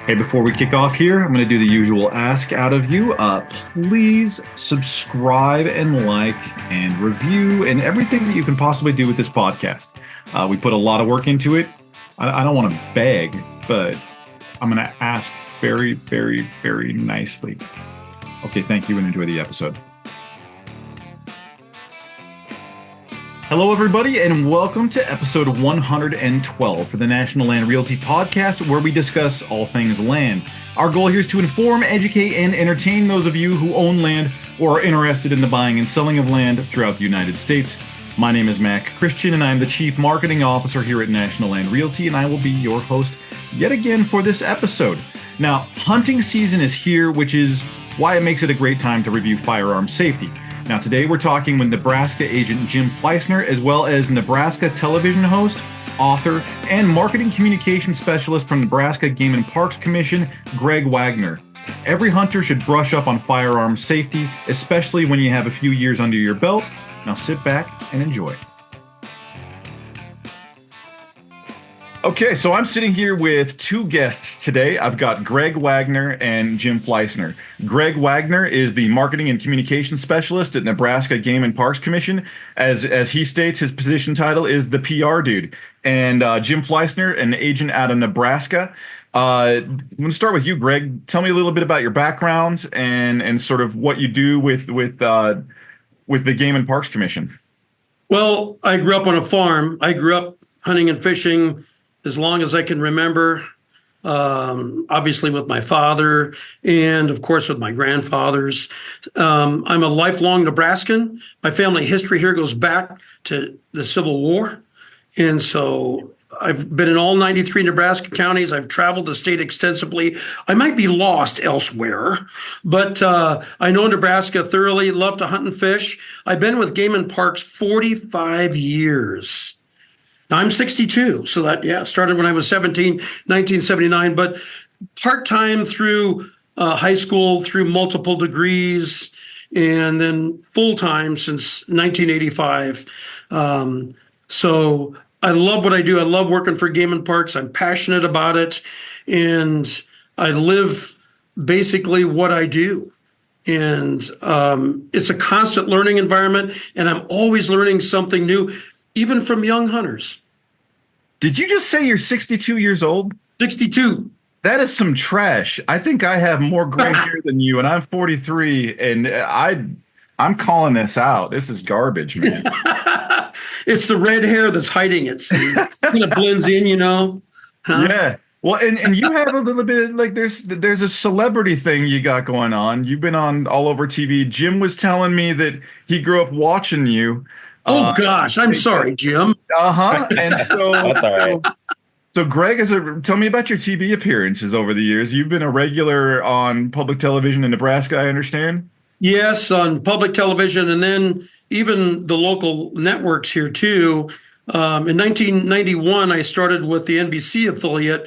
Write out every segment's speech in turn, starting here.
Hey, before we kick off here, I'm going to do the usual ask out of you. Please subscribe and like and review and everything that you can possibly do with this podcast. We put a lot of work into it. I don't want to beg, but I'm going to ask very, very, very nicely. Okay, thank you and enjoy the episode. Hello, everybody, and welcome to episode 112 for the National Land Realty Podcast, where we discuss all things land. Our goal here is to inform, educate, and entertain those of you who own land or are interested in the buying and selling of land throughout the United States. My name is Mac Christian, and I'm the Chief Marketing Officer here at National Land Realty, and I will be your host yet again for this episode. Now, hunting season is here, which is why it makes it a great time to review firearm safety. Now, today we're talking with Nebraska agent Jim Fleissner, as well as Nebraska Television Host, author, and marketing communication specialist from Nebraska Game and Parks Commission, Greg Wagner. Every hunter should brush up on firearm safety, especially when you have a few years under your belt. Now sit back and enjoy. Okay, so I'm sitting here with two guests today. I've got Greg Wagner and Jim Fleissner. Greg Wagner is the marketing and communications specialist at Nebraska Game and Parks Commission. As he states, his position title is the PR dude. And Jim Fleissner, an agent out of Nebraska. I'm going to start with you, Greg. Tell me a little bit about your background and sort of what you do with the Game and Parks Commission. Well, I grew up on a farm. I grew up hunting and fishing as long as I can remember, obviously with my father and, of course, with my grandfathers. I'm a lifelong Nebraskan. My family history here goes back to the Civil War. And so I've been in all 93 Nebraska counties. I've traveled the state extensively. I might be lost elsewhere, but I know Nebraska thoroughly, love to hunt and fish. I've been with Game and Parks 45 years. Now, I'm 62, so that, started when I was 17, 1979, but part-time through high school, through multiple degrees, and then full-time since 1985. So I love what I do. I love working for Game and Parks. I'm passionate about it, and I live basically what I do. And it's a constant learning environment, and I'm always learning something new, even from young hunters. Did you just say you're 62 years old? 62. That is some trash. I think I have more gray hair than you, and I'm 43, and I'm calling this out. This is garbage, man. It's the red hair that's hiding it. So it kind of blends in, you know? Huh? Yeah. Well, and you have a little bit, like there's a celebrity thing you got going on. You've been on all over TV. Jim was telling me that he grew up watching you. Oh, gosh. I'm sorry, Jim. Uh-huh. And so That's all right. So Greg, tell me about your TV appearances over the years. You've been a regular on public television in Nebraska, I understand? Yes, on public television, and then even the local networks here, too. In 1991, I started with the NBC affiliate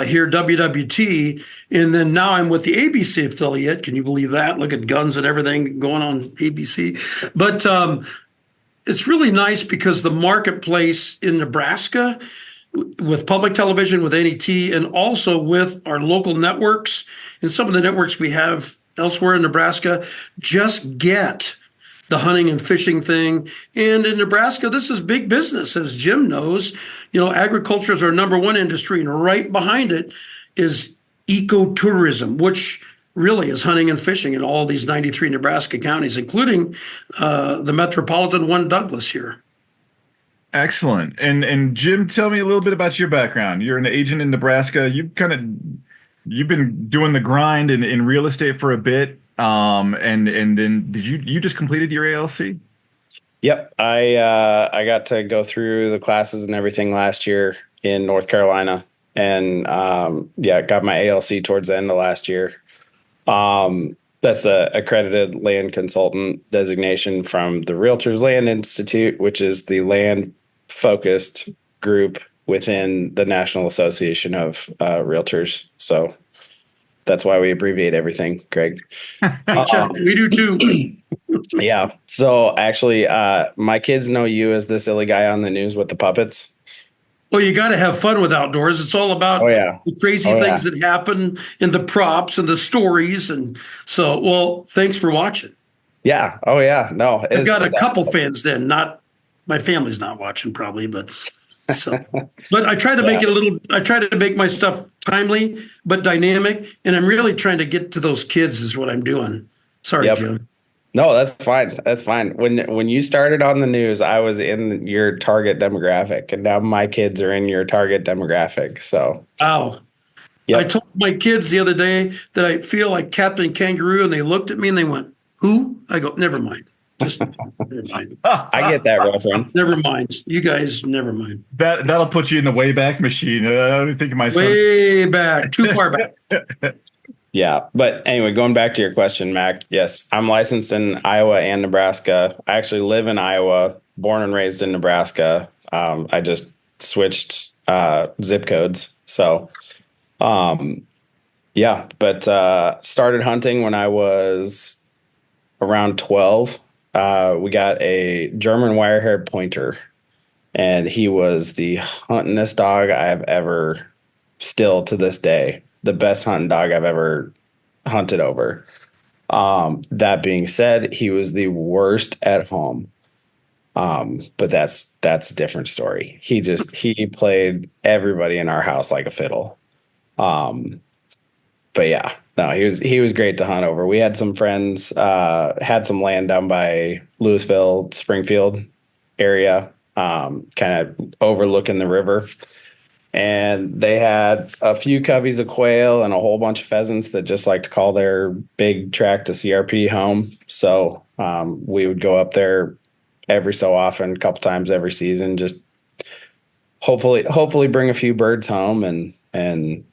here, WWT, and then now I'm with the ABC affiliate. Can you believe that? Look at guns and everything going on ABC. But it's really nice because the marketplace in Nebraska with public television, with NET, and also with our local networks and some of the networks we have elsewhere in Nebraska, just get the hunting and fishing thing. And in Nebraska, this is big business, as Jim knows. You know, agriculture is our number one industry, and right behind it is ecotourism, which really is hunting and fishing in all these 93 Nebraska counties, including the metropolitan one, Douglas, here. Excellent. And Jim, tell me a little bit about your background. You're an agent in Nebraska. You've been doing the grind in real estate for a bit. And then you just completed your ALC? Yep. I got to go through the classes and everything last year in North Carolina, and got my ALC towards the end of last year. That's a accredited land consultant designation from the Realtors Land Institute, which is the land focused group within the National Association of Realtors. So that's why we abbreviate everything, Greg. We do too. Yeah. So actually, my kids know you as the silly guy on the news with the puppets. Well, you got to have fun with outdoors. It's all Oh about yeah. the crazy Oh things yeah. that happen and the props and the stories. And so, well, thanks for watching. Yeah. Oh yeah. No, I've it's got a couple fans then, not my family's not watching probably, but so, but I try to make yeah. it a little, I try to make my stuff timely, but dynamic. And I'm really trying to get to those kids is what I'm doing. Sorry, Yep. Jim. No, that's fine. That's fine. When you started on the news, I was in your target demographic, and now my kids are in your target demographic. So, Wow. I yep. told my kids the other day that I feel like Captain Kangaroo, and they looked at me and they went, "Who?" I go, "Never mind. Just never mind. I get that reference. Never mind. You guys, never mind. That'll put you in the Wayback Machine. I don't think my son's. Way back, too far back." Yeah. But anyway, going back to your question, Mac, yes, I'm licensed in Iowa and Nebraska. I actually live in Iowa, born and raised in Nebraska. I just switched zip codes. So, um, yeah, but started hunting when I was around 12. We got a German wire-haired pointer, and he was the huntingest dog I've ever, still to this day, the best hunting dog I've ever hunted over. That being said, he was the worst at home. But that's a different story. He played everybody in our house like a fiddle. Um, but yeah, no, he was great to hunt over. We had some friends, had some land down by Louisville, Springfield area, kind of overlooking the river. And they had a few coveys of quail and a whole bunch of pheasants that just like to call their big tract of CRP home. So we would go up there every so often, a couple times every season, just hopefully bring a few birds home. And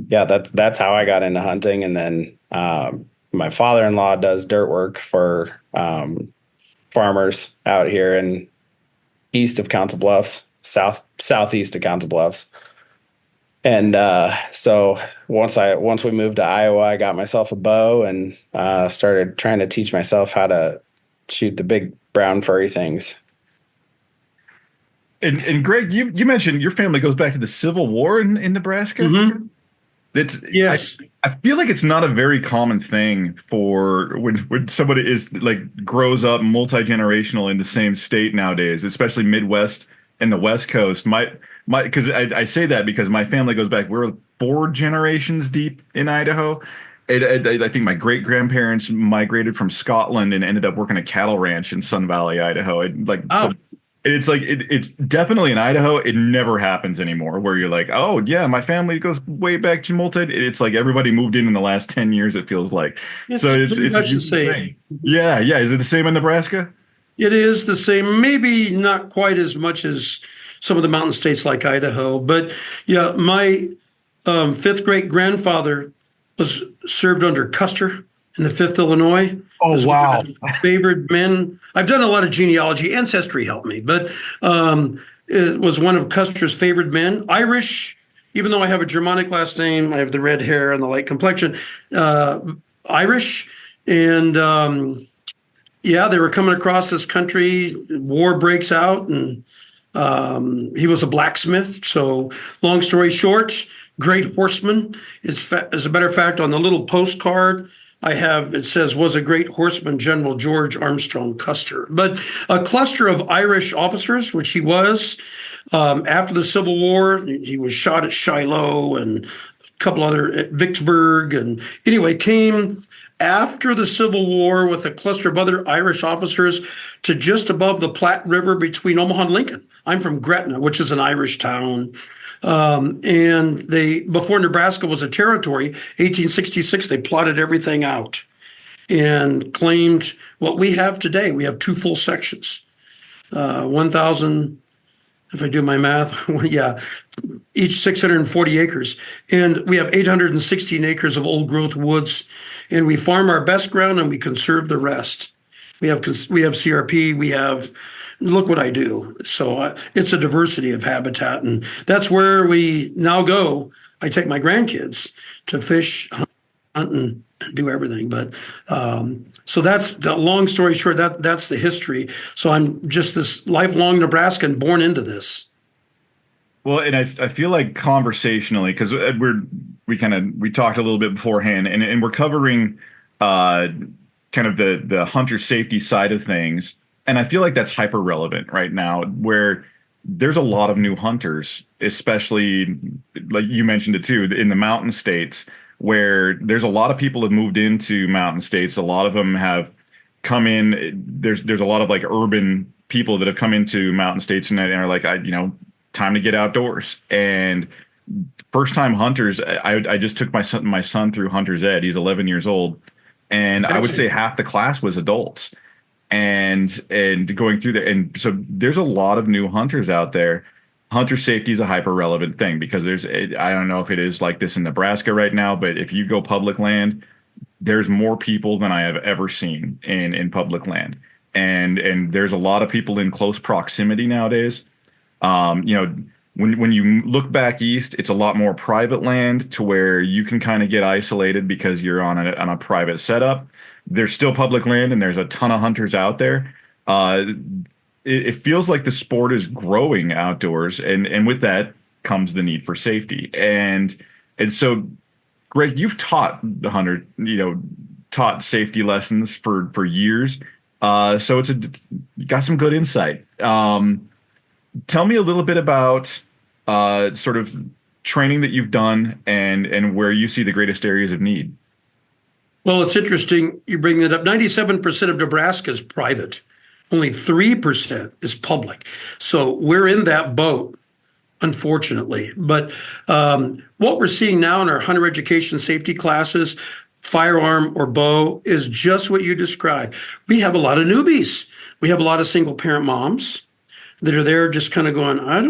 yeah, that's how I got into hunting. And then my father-in-law does dirt work for farmers out here in east of Council Bluffs, southeast of Council Bluffs. And so once we moved to Iowa, I got myself a bow and started trying to teach myself how to shoot the big brown furry things. And Greg, you mentioned your family goes back to the Civil War in Nebraska. Mm-hmm. It's Yes. I feel like it's not a very common thing for when somebody is like grows up multi-generational in the same state nowadays, especially Midwest and the West Coast. My because I say that because my family goes back. We're 4 generations deep in Idaho. I think my great grandparents migrated from Scotland and ended up working a cattle ranch in Sun Valley, Idaho. Oh, It's like it's definitely in Idaho. It never happens anymore where you're like, oh yeah, my family goes way back to multi. It's like everybody moved in the last 10 years. It feels like so. it's pretty It's a much the huge same. thing. Yeah, yeah. Is it the same in Nebraska? It is the same, maybe not quite as much as some of the mountain states like Idaho, but yeah, my fifth great grandfather was served under Custer in the 5th Illinois. Oh Was one wow. of my favorite men. I've done a lot of genealogy. Ancestry helped me, but it was one of Custer's favorite men. Irish, even though I have a Germanic last name, I have the red hair and the light complexion. Irish, and yeah, they were coming across this country. War breaks out, and he was a blacksmith. So, long story short, great horseman. As a matter of fact, on the little postcard I have, it says, was a great horseman, General George Armstrong Custer. But a cluster of Irish officers, which he was, after the Civil War, he was shot at Shiloh and a couple other at Vicksburg. And anyway, came after the Civil War with a cluster of other Irish officers to just above the Platte River between Omaha and Lincoln. I'm from Gretna, which is an Irish town. And they, before Nebraska was a territory, 1866, they plotted everything out and claimed what we have today. We have 2 full sections, 1,000, if I do my math, yeah, each 640 acres. And we have 816 acres of old growth woods, and we farm our best ground and we conserve the rest. We have CRP, we have, look what I do. So it's a diversity of habitat, and that's where we now go. I take my grandkids to fish, hunt, and do everything. But so that's the long story short. That's the history. So I'm just this lifelong Nebraskan born into this. Well, and I feel like conversationally, because we talked a little bit beforehand, and we're covering uh, kind of the hunter safety side of things, and I feel like that's hyper relevant right now, where there's a lot of new hunters, especially like you mentioned it too, in the mountain states, where there's a lot of people have moved into mountain states. A lot of them have come in. There's a lot of like urban people that have come into mountain states and are like, time to get outdoors. And first time hunters, I just took my son through hunter's ed. He's 11 years old, and I would say half the class was adults, and going through there. And so there's a lot of new hunters out there. Hunter safety is a hyper relevant thing because I don't know if it is like this in Nebraska right now, but if you go public land, there's more people than I have ever seen in public land. And there's a lot of people in close proximity nowadays. When you look back east, it's a lot more private land to where you can kind of get isolated because you're on a private setup. There's still public land and there's a ton of hunters out there. It feels like the sport is growing outdoors, and with that comes the need for safety. And so, Greg, you've taught taught safety lessons for years. So you got some good insight. Tell me a little bit about sort of training that you've done and where you see the greatest areas of need. Well, it's interesting you bring that up. 97% of Nebraska is private. Only 3% is public. So we're in that boat, unfortunately. But what we're seeing now in our hunter education safety classes, firearm or bow, is just what you described. We have a lot of newbies. We have a lot of single parent moms that are there just kind of going, I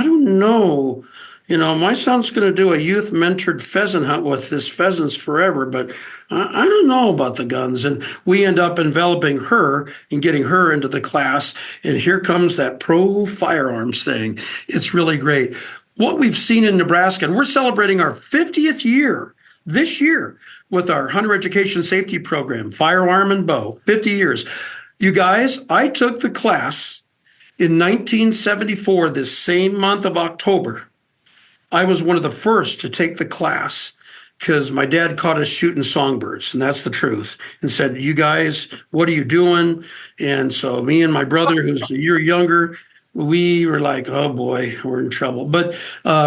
don't know. My son's going to do a youth mentored pheasant hunt with this Pheasants Forever, but I don't know about the guns. And we end up enveloping her and getting her into the class. And here comes that pro firearms thing. It's really great. What we've seen in Nebraska, and we're celebrating our 50th year this year with our hunter education safety program, firearm and bow, 50 years. You guys, I took the class in 1974, this same month of October. I was one of the first to take the class because my dad caught us shooting songbirds, and that's the truth, and said, you guys, what are you doing? And so me and my brother, who's a year younger, we were like, oh boy, we're in trouble. But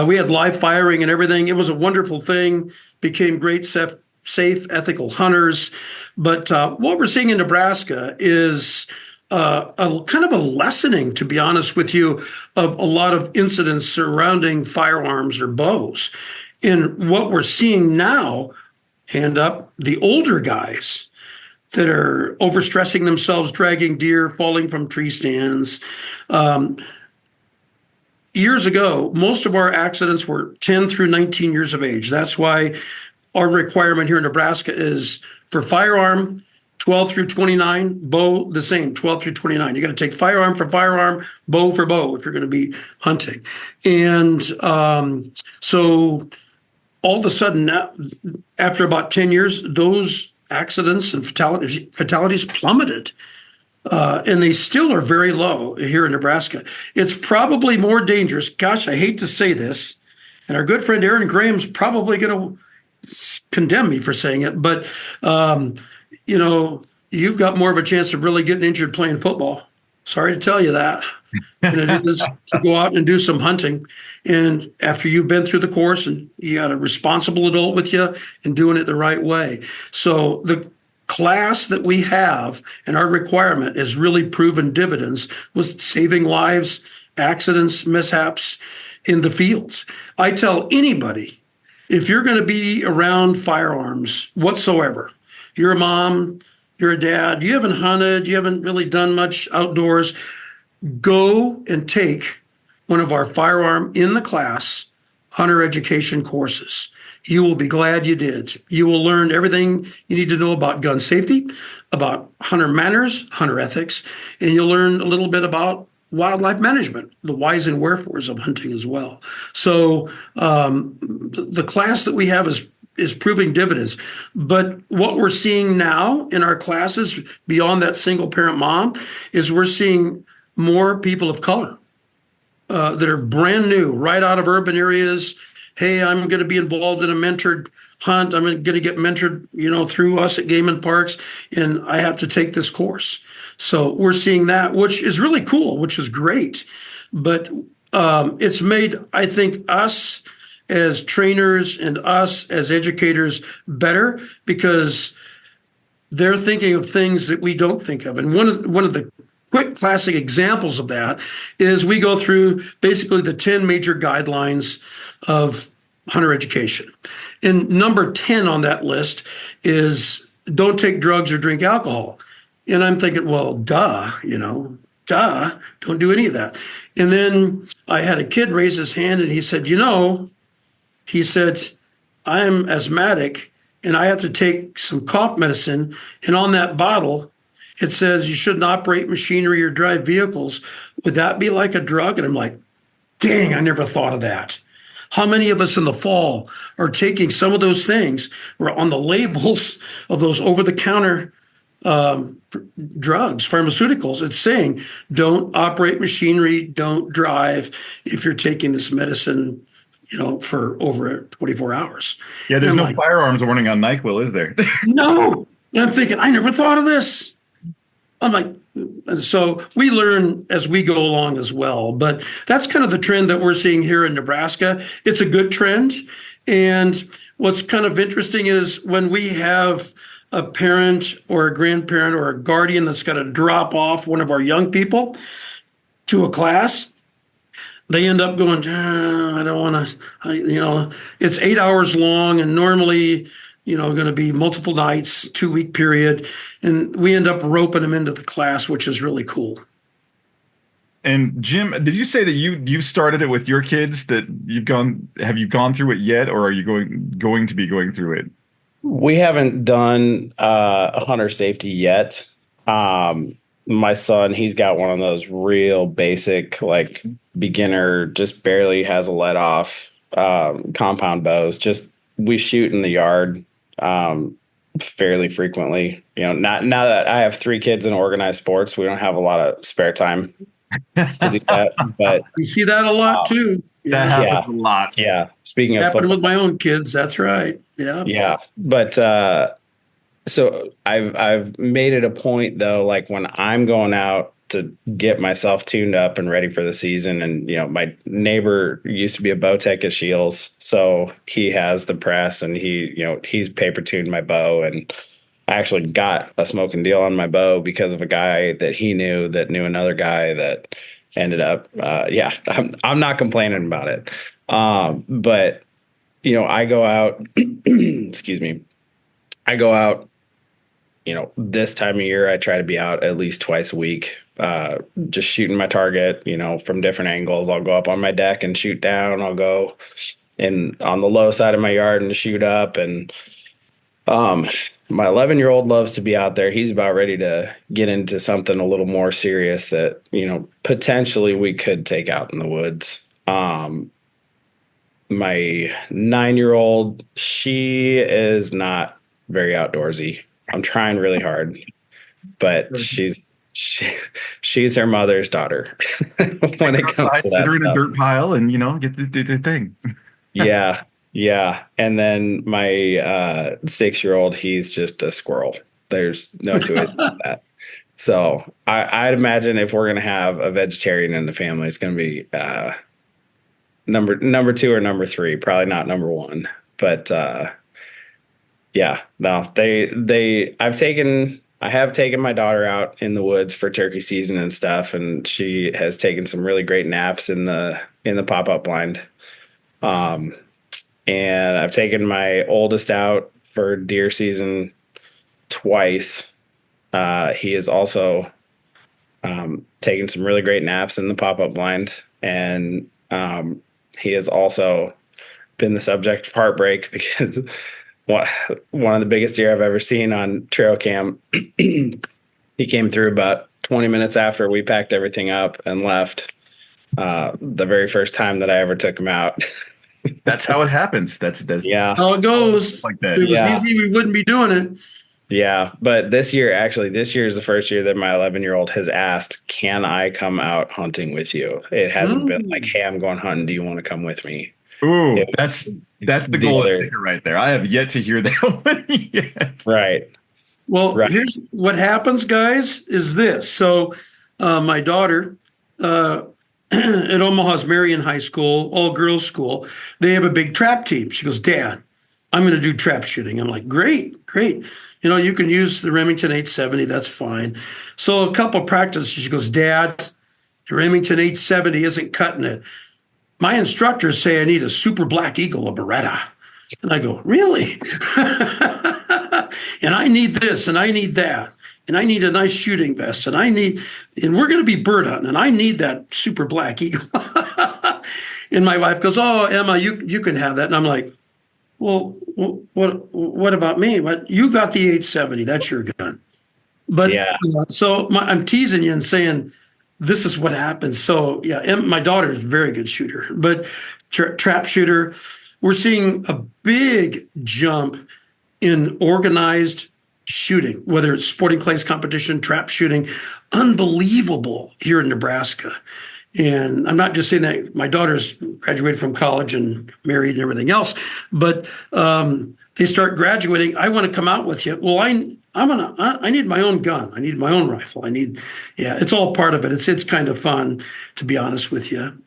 we had live firing and everything. It was a wonderful thing, became great, safe, ethical hunters. But what we're seeing in Nebraska is a kind of a lessening, to be honest with you, of a lot of incidents surrounding firearms or bows. And what we're seeing now, hand up, the older guys that are overstressing themselves, dragging deer, falling from tree stands. Years ago, most of our accidents were 10 through 19 years of age. That's why our requirement here in Nebraska is for firearm, 12 through 29, bow, the same, 12 through 29. You got to take firearm for firearm, bow for bow if you're going to be hunting. And so all of a sudden, after about 10 years, those accidents and fatalities plummeted. And they still are very low here in Nebraska. It's probably more dangerous. Gosh, I hate to say this. And our good friend Aaron Graham's probably going to condemn me for saying it. But you've got more of a chance of really getting injured playing football. Sorry to tell you that. And it is to go out and do some hunting. And after you've been through the course and you got a responsible adult with you and doing it the right way. So the class that we have and our requirement is really proven dividends with saving lives, accidents, mishaps in the fields. I tell anybody, if you're going to be around firearms whatsoever, you're a mom, you're a dad, you haven't hunted, you haven't really done much outdoors, go and take one of our firearm in the class hunter education courses. You will be glad you did. You will learn everything you need to know about gun safety, about hunter manners, hunter ethics, and you'll learn a little bit about wildlife management, the whys and wherefores of hunting as well. So the class that we have is proving dividends. But what we're seeing now in our classes, beyond that single parent mom, is we're seeing more people of color that are brand new, right out of urban areas. Hey, I'm going to be involved in a mentored hunt. I'm going to get mentored, through us at Game and Parks, and I have to take this course. So we're seeing that, which is really cool, which is great. But it's made, I think, us as trainers and us as educators better because they're thinking of things that we don't think of. And one of the quick classic examples of that is we go through basically the 10 major guidelines of hunter education. And number 10 on that list is don't take drugs or drink alcohol. And I'm thinking, well, duh, don't do any of that. And then I had a kid raise his hand and he said, I'm asthmatic and I have to take some cough medicine. And on that bottle, it says you shouldn't operate machinery or drive vehicles. Would that be like a drug? And I'm like, dang, I never thought of that. How many of us in the fall are taking some of those things or on the labels of those over-the-counter drugs, pharmaceuticals? It's saying don't operate machinery, don't drive if you're taking this medicine, for over 24 hours. Yeah, there's no firearms warning on NyQuil, is there? No. And I'm thinking, I never thought of this. I'm like, and so we learn as we go along as well. But that's kind of the trend that we're seeing here in Nebraska. It's a good trend. And what's kind of interesting is when we have a parent or a grandparent or a guardian that's got to drop off one of our young people to a class, they end up going, I don't want to, it's 8 hours long and normally, going to be multiple nights, 2-week period. And we end up roping them into the class, which is really cool. And Jim, did you say that you started it with your kids, that have you gone through it yet? Or are you going to be going through it? We haven't done hunter safety yet. My son, he's got one of those real basic, like beginner, just barely has a let off compound bows. Just we shoot in the yard fairly frequently. Now that I have 3 kids in organized sports, we don't have a lot of spare time to do that. But you see that a lot too. That happens a lot. Yeah. Speaking of happened with my own kids. That's right. Yeah. Yeah. But so I've made it a point though, like when I'm going out to get myself tuned up and ready for the season, and my neighbor used to be a bow tech at Shields, so he has the press and he's paper tuned my bow, and I actually got a smoking deal on my bow because of a guy that he knew that knew another guy that ended up I'm not complaining about it. But I go out excuse me, I go out, this time of year, I try to be out at least twice a week, just shooting my target, from different angles. I'll go up on my deck and shoot down. I'll go in on the low side of my yard and shoot up. And my 11-year-old loves to be out there. He's about ready to get into something a little more serious that, potentially we could take out in the woods. My 9-year-old, she is not very outdoorsy. I'm trying really hard, but she's her mother's daughter when it comes to that. Sit her in a dirt pile and get the thing. Yeah. And then my 6-year-old, he's just a squirrel. There's no two ways about that. So I'd imagine if we're gonna have a vegetarian in the family, it's gonna be number 2 or number 3, probably not number 1. But yeah, no, I have taken my daughter out in the woods for turkey season and stuff, and she has taken some really great naps in the pop-up blind. And I've taken my oldest out for deer season twice. He has also taken some really great naps in the pop-up blind, and he has also been the subject of heartbreak because one of the biggest deer I've ever seen on trail cam. He came through about 20 minutes after we packed everything up and left. The very first time that I ever took him out. That's how it happens. That's yeah. How it goes. Like that. If it was easy, we wouldn't be doing it. Yeah, but this year is the first year that my 11-year-old has asked, "Can I come out hunting with you?" It hasn't been like, "Hey, I'm going hunting. Do you want to come with me?" Ooh, It that's was the the golden other, ticket right there. I have yet to hear that one yet. right, Well, right. here's what happens, guys, is this. So, my daughter uh, at Omaha's Marion High School, all girls school, they have a big trap team. She goes, Dad, I'm going to do trap shooting. I'm like, great, great. You can use the Remington 870. That's fine. So, a couple practices, she goes, Dad, the Remington 870 isn't cutting it. My instructors say I need a Super Black Eagle, a Beretta. And I go, really? And I need this and I need that. And I need a nice shooting vest. And we're going to be bird hunting. And I need that Super Black Eagle. And my wife goes, oh, Emma, you can have that. And I'm like, well, what about me? But you got the 870. That's your gun. But Yeah, I'm teasing you and saying, this is what happens. So yeah, my daughter is a very good shooter, but trap shooter, we're seeing a big jump in organized shooting, whether it's sporting clays competition, trap shooting, unbelievable here in Nebraska. And I'm not just saying that my daughter's graduated from college and married and everything else, but they start graduating. I want to come out with you. Well, I need my own gun. I need my own rifle. It's all part of it. It's kind of fun, to be honest with you.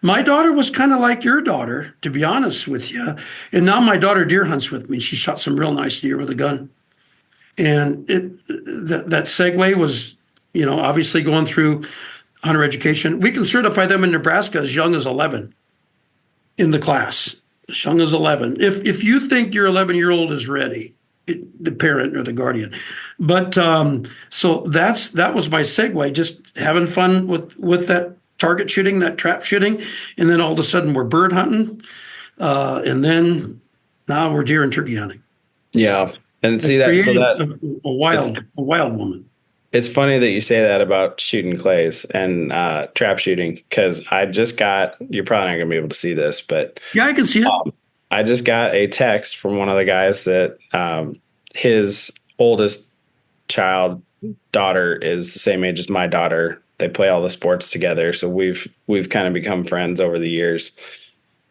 My daughter was kind of like your daughter, to be honest with you. And now my daughter deer hunts with me. She shot some real nice deer with a gun. And that segue was, obviously going through hunter education. We can certify them in Nebraska as young as 11 in the class, as young as 11. If you think your 11-year-old is ready, the parent or the guardian. But so that was my segue, just having fun with that target shooting, that trap shooting. And then all of a sudden we're bird hunting. And then now we're deer and turkey hunting. yeah. And see that, so that a wild woman. it's funny that you say that about shooting clays and trap shooting, because you're probably not going to be able to see this, but yeah, I can see it. I just got a text from one of the guys that his oldest daughter is the same age as my daughter. They play all the sports together. So we've kind of become friends over the years.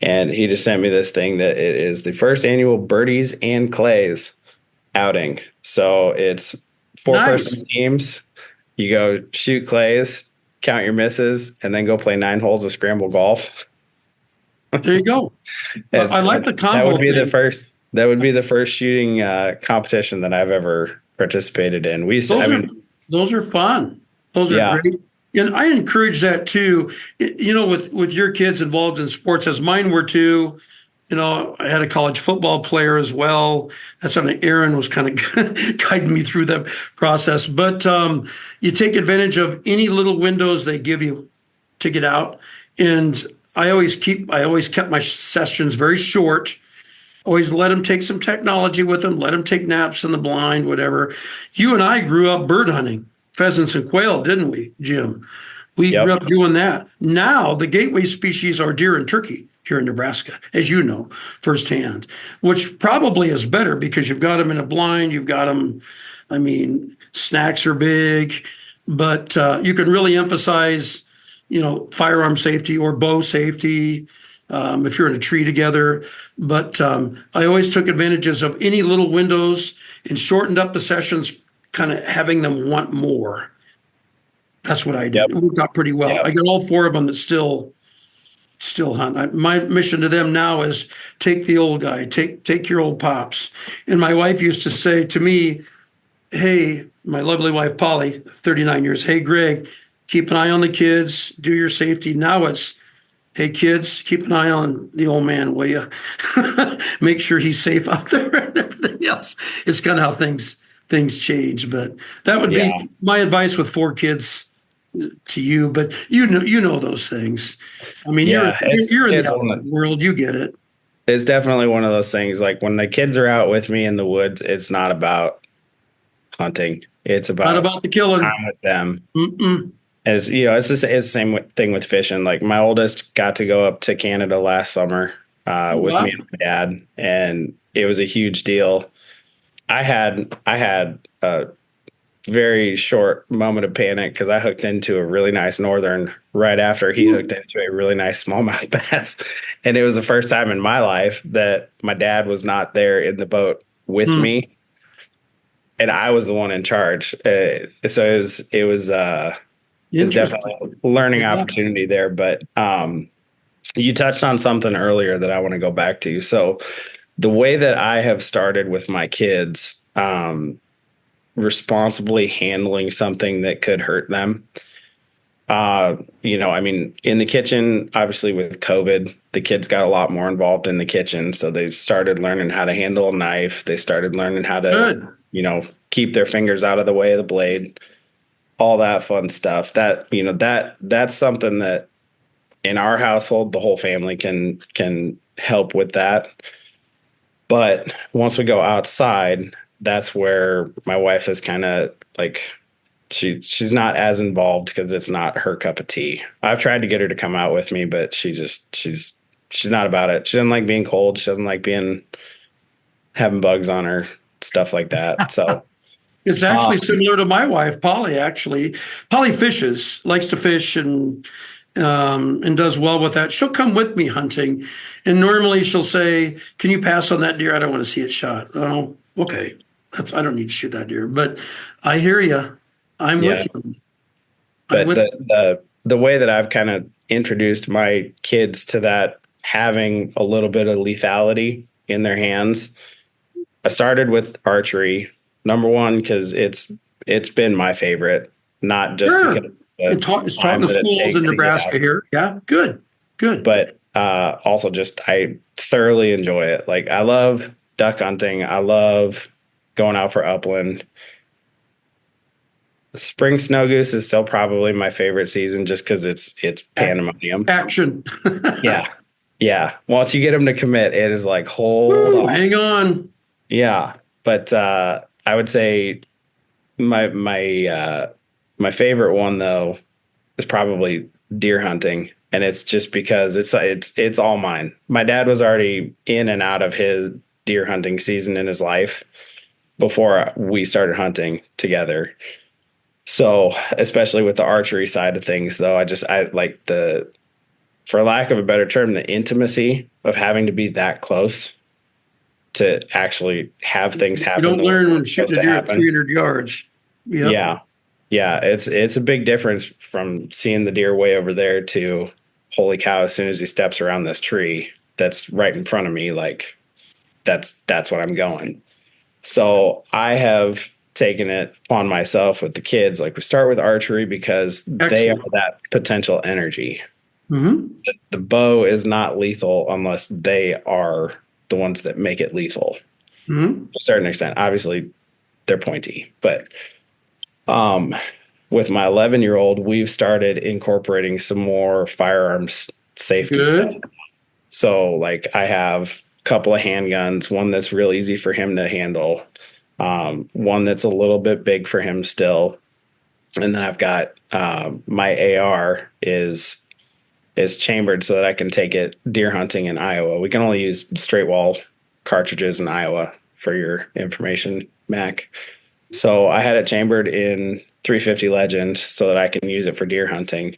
And he just sent me this thing that it is the first annual Birdies and Clays outing. So it's 4-person teams. You go shoot clays, count your misses, and then go play 9 holes of scramble golf. There you go. I like the combo. That would be the first. That would be the first shooting competition that I've ever participated in. Those are fun. Those are great. And I encourage that too. With your kids involved in sports, as mine were too. I had a college football player as well. That's when Aaron was kind of guiding me through that process. But you take advantage of any little windows they give you to get out. And I always kept my sessions very short. Always let them take some technology with them. Let them take naps in the blind, whatever. You and I grew up bird hunting, pheasants and quail, didn't we, Jim? We grew up doing that. Now the gateway species are deer and turkey here in Nebraska, as you know, firsthand, which probably is better because you've got them in a blind, you've got them, snacks are big, but you can really emphasize, firearm safety or bow safety if you're in a tree together. But I always took advantages of any little windows and shortened up the sessions, kind of having them want more. That's what I did. It worked out pretty well. I got all 4 of them that still hunt. My mission to them now is take the old guy, take your old pops. And my wife used to say to me, hey, my lovely wife, Polly, 39 years, hey, Greg, keep an eye on the kids, do your safety. Now it's, hey, kids, keep an eye on the old man, will you? Make sure he's safe out there and everything else. It's kind of how things change. But that would be my advice with 4 kids to you, but you know those things. You're in the world, you get it. It's definitely one of those things. Like when the kids are out with me in the woods, it's not about hunting. It's not about the killing. Time with them. It's the same thing with fishing. Like my oldest got to go up to Canada last summer with me and my dad, and it was a huge deal. I had a very short moment of panic because I hooked into a really nice northern right after he hooked into a really nice smallmouth bass. And it was the first time in my life that my dad was not there in the boat with me. And I was the one in charge. So it was definitely a learning opportunity there. But you touched on something earlier that I want to go back to. So the way that I have started with my kids, responsibly handling something that could hurt them. I mean, in the kitchen, obviously with COVID, the kids got a lot more involved in the kitchen. So they started learning how to handle a knife. They started learning how to, keep their fingers out of the way of the blade, all that fun stuff. That's something that in our household, the whole family can help with that. But once we go outside, that's where my wife is kind of like, she's not as involved because it's not her cup of tea. I've tried to get her to come out with me, but she's not about it. She doesn't like being cold. She doesn't like having bugs on her, stuff like that. So it's actually similar to my wife, Polly. Actually, Polly fishes, likes to fish, and does well with that. She'll come with me hunting, and normally she'll say, "Can you pass on that deer? I don't want to see it shot." Oh, okay. I don't need to shoot that deer, but I hear you. I'm with you. But the way that I've kind of introduced my kids to that, having a little bit of lethality in their hands, I started with archery. Number one, because it's been my favorite, not just because it's taught in the schools in Nebraska here. Yeah, good. But also just I thoroughly enjoy it. Like I love duck hunting. I love going out for upland. Spring snow goose is still probably my favorite season just because it's pandemonium. Action. Yeah. Once you get them to commit, it is like, hold on. Hang on. Yeah. But I would say my favorite one though is probably deer hunting. And it's just because it's all mine. My dad was already in and out of his deer hunting season in his life before we started hunting together. So, especially with the archery side of things, though, I like for lack of a better term, the intimacy of having to be that close to actually have things happen. You don't learn when shooting a deer at 300 yards. Yep. Yeah. It's a big difference from seeing the deer way over there to holy cow, as soon as he steps around this tree that's right in front of me, like that's what I'm going. So I have taken it upon myself with the kids. Like we start with archery because they are that potential energy. Mm-hmm. The bow is not lethal unless they are the ones that make it lethal. Mm-hmm. To a certain extent. Obviously, they're pointy, but with my 11-year-old, we've started incorporating some more firearms safety stuff. So, like, I have a couple of handguns, one that's real easy for him to handle, one that's a little bit big for him still, and then I've got my AR is chambered so that I can take it deer hunting in Iowa. We can only use straight wall cartridges in Iowa, for your information, Mac. So I had it chambered in 350 Legend so that I can use it for deer hunting.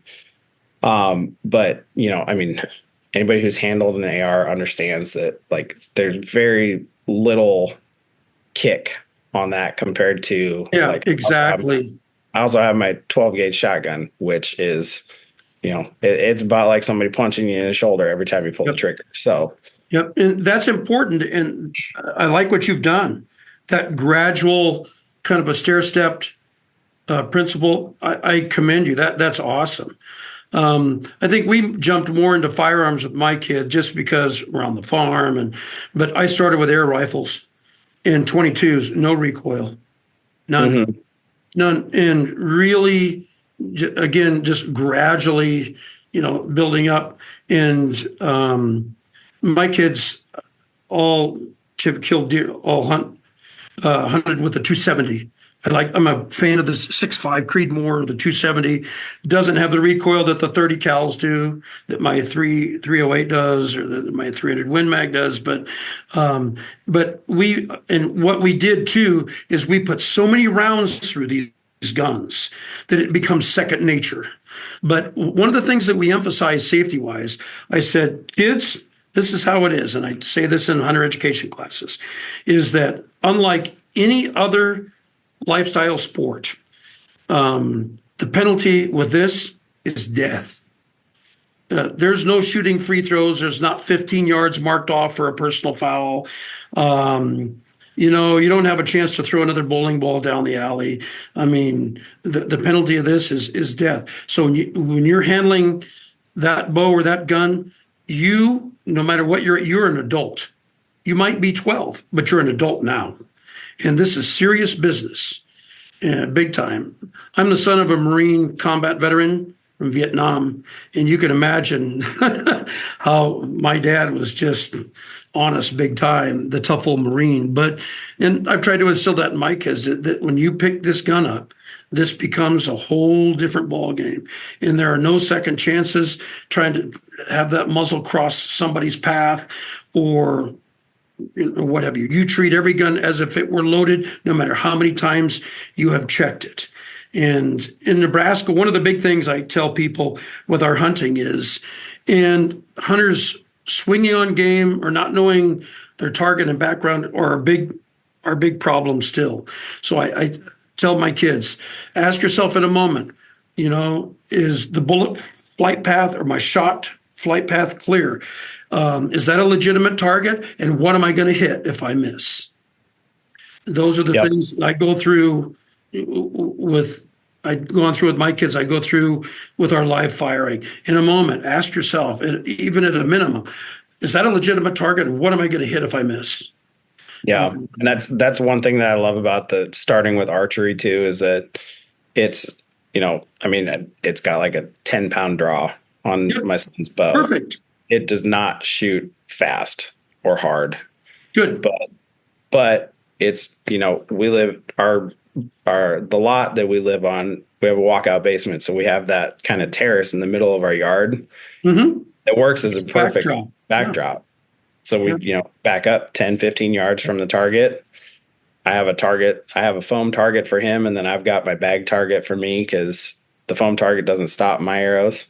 But I mean, anybody who's handled an AR understands that like there's very little kick on that compared to exactly. I also have my 12 gauge shotgun, which is, it's about like somebody punching you in the shoulder every time you pull the trigger. So, and that's important. And I like what you've done. That gradual kind of a stair-stepped principle. I commend you. That's awesome. I think we jumped more into firearms with my kid just because we're on the farm, but I started with air rifles and 22s, no recoil, none. Mm-hmm. None, and really, again, just gradually, building up. And my kids all have killed deer, all hunted with the 270 I'm a fan of the 6.5 Creedmoor. The 270 doesn't have the recoil that the 30 cals do, that my 308 does, or that my 300 Win Mag does. But what we did too is we put so many rounds through these guns that it becomes second nature. But one of the things that we emphasize safety wise, I said, kids, this is how it is. And I say this in hunter education classes, is that unlike any other lifestyle sport, the penalty with this is death. There's no shooting free throws. There's not 15 yards marked off for a personal foul. You don't have a chance to throw another bowling ball down the alley. I mean, the penalty of this is death. So when you're handling that bow or that gun, no matter what you're an adult. You might be 12, but you're an adult now. And this is serious business, big time. I'm the son of a Marine combat veteran from Vietnam, and you can imagine how my dad was just on us big time, the tough old Marine. And I've tried to instill that in my kids, that when you pick this gun up, this becomes a whole different ball game, and there are no second chances trying to have that muzzle cross somebody's path or what have you. You treat every gun as if it were loaded, no matter how many times you have checked it. And in Nebraska, one of the big things I tell people with our hunting is, and hunters swinging on game or not knowing their target and background are our big problem still. So I tell my kids, ask yourself in a moment, is the bullet flight path or my shot flight path clear? Is that a legitimate target? And what am I going to hit if I miss? Those are the things I go through with my kids. I go through with our live firing. In a moment, ask yourself, even at a minimum, is that a legitimate target? And what am I going to hit if I miss? Yeah. And that's one thing that I love about the starting with archery too, is that it's, it's got like a 10-pound draw on my son's bow. Perfect. It does not shoot fast or hard. Good. But it's, we live the lot that we live on, we have a walkout basement. So we have that kind of terrace in the middle of our yard. Mm-hmm. It works as a perfect backdrop. Yeah. So we, back up 10, 15 yards from the target. I have a foam target for him. And then I've got my bag target for me, because the foam target doesn't stop my arrows.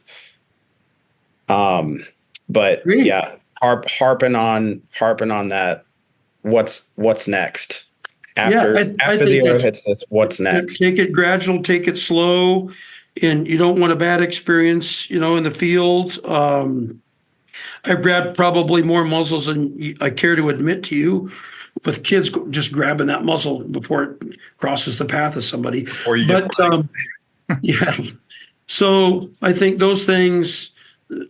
But really? Yeah, harping on that. What's next? After the arrow hits this, what's next? Take it gradual, take it slow, and you don't want a bad experience, in the field. I've grabbed probably more muzzles than I care to admit to you, with kids just grabbing that muzzle before it crosses the path of somebody. Yeah. So I think those things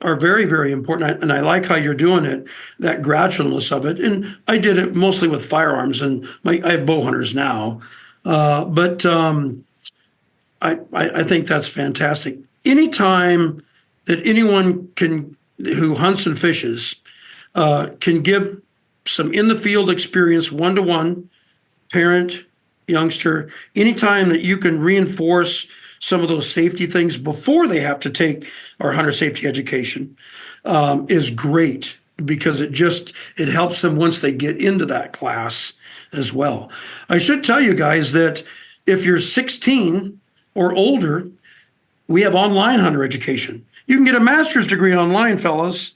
are very, very important. And I like how you're doing it, that gradualness of it. And I did it mostly with firearms, and I have bow hunters now. But I think that's fantastic. Anytime that anyone who hunts and fishes can give some in the field experience, one-to-one, parent, youngster, anytime that you can reinforce some of those safety things before they have to take our hunter safety education is great, because it helps them once they get into that class as well. I should tell you guys that if you're 16 or older, we have online hunter education. You can get a master's degree online, fellas,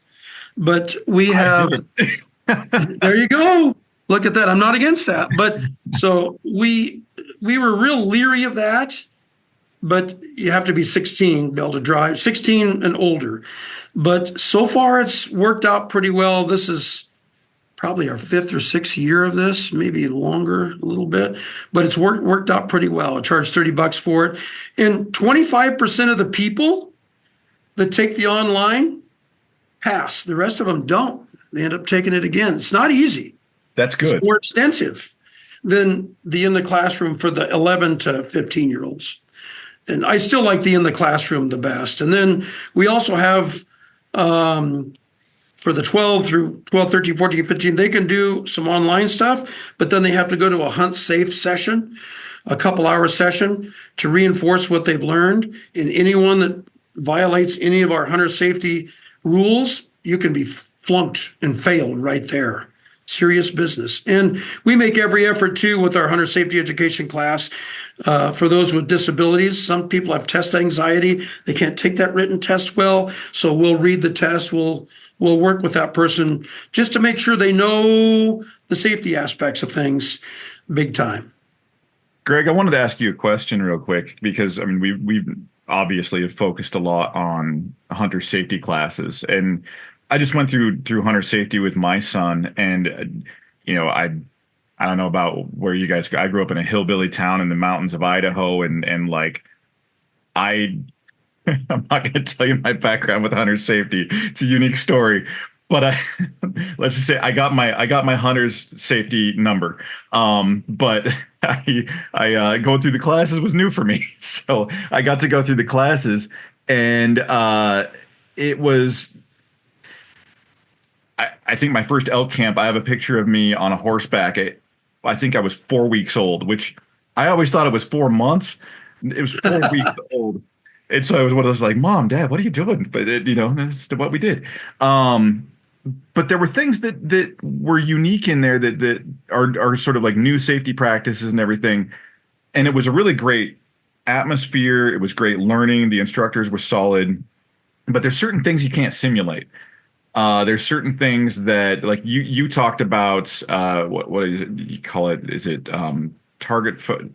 but we have, there you go. Look at that. I'm not against that. But so we were real leery of that. But you have to be 16 to be able to drive, 16 and older. But so far, it's worked out pretty well. This is probably our 5th or 6th year of this, maybe longer, a little bit. But it's worked out pretty well. I charged $30 for it. And 25% of the people that take the online pass. The rest of them don't. They end up taking it again. It's not easy. That's good. It's more extensive than the in the classroom for the 11 to 15-year-olds. And I still like the in the classroom the best. And then we also have for the 12 through 12, 13, 14, 15, they can do some online stuff, but then they have to go to a hunt safe session, a couple hour session to reinforce what they've learned. And anyone that violates any of our hunter safety rules, you can be flunked and failed right there. Serious business. And we make every effort too with our hunter safety education class for those with disabilities. Some people have test anxiety. They can't take that written test well. So we'll read the test. We'll work with that person just to make sure they know the safety aspects of things big time. Greg, I wanted to ask you a question real quick because I mean we obviously have focused a lot on hunter safety classes, and I just went through hunter safety with my son, and I don't know about where you guys go. I grew up in a hillbilly town in the mountains of Idaho, and like I'm not going to tell you my background with hunter safety. It's a unique story, but let's just say I got my hunter's safety number. But I going through the classes was new for me, so I got to go through the classes, and it was. I think my first elk camp, I have a picture of me on a horseback. I think I was 4 weeks old, which I always thought it was 4 months. It was 4 weeks old. And so it was one of those like, Mom, Dad, what are you doing? But that's what we did. But there were things that were unique in there that are sort of like new safety practices and everything. And it was a really great atmosphere. It was great learning. The instructors were solid. But there's certain things you can't simulate. There's certain things that, like you talked about, what is it you call it? Is it target foot?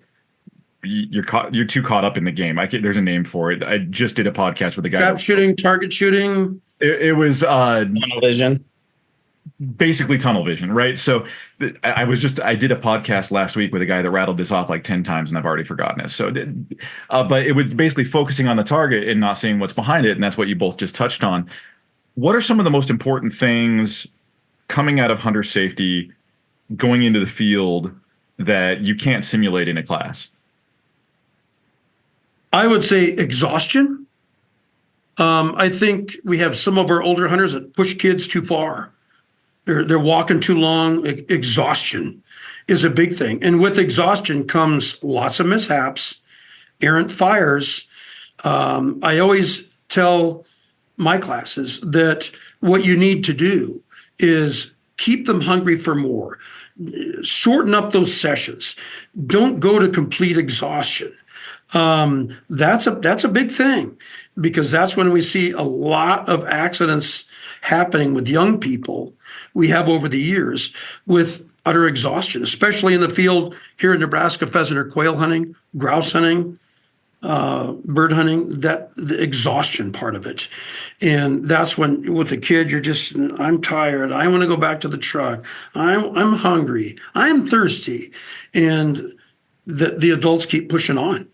You're too caught up in the game. There's a name for it. I just did a podcast with a guy. Trap shooting, target shooting. It was Tunnel vision. Basically tunnel vision, right? So I did a podcast last week with a guy that rattled this off like 10 times, and I've already forgotten it. So, but it was basically focusing on the target and not seeing what's behind it, and that's what you both just touched on. What are some of the most important things coming out of hunter safety, going into the field, that you can't simulate in a class? I would say exhaustion. I think we have some of our older hunters that push kids too far. They're walking too long. Exhaustion is a big thing. And with exhaustion comes lots of mishaps, errant fires. I always tell my classes that what you need to do is keep them hungry for more. Shorten up those sessions. Don't go to complete exhaustion. That's a big thing, because that's when we see a lot of accidents happening with young people we have over the years with utter exhaustion, especially in the field here in Nebraska, pheasant or quail hunting, grouse hunting, bird hunting, the exhaustion part of it. And that's when with the kid, I'm tired. I want to go back to the truck. I'm hungry. I'm thirsty. And the adults keep pushing on.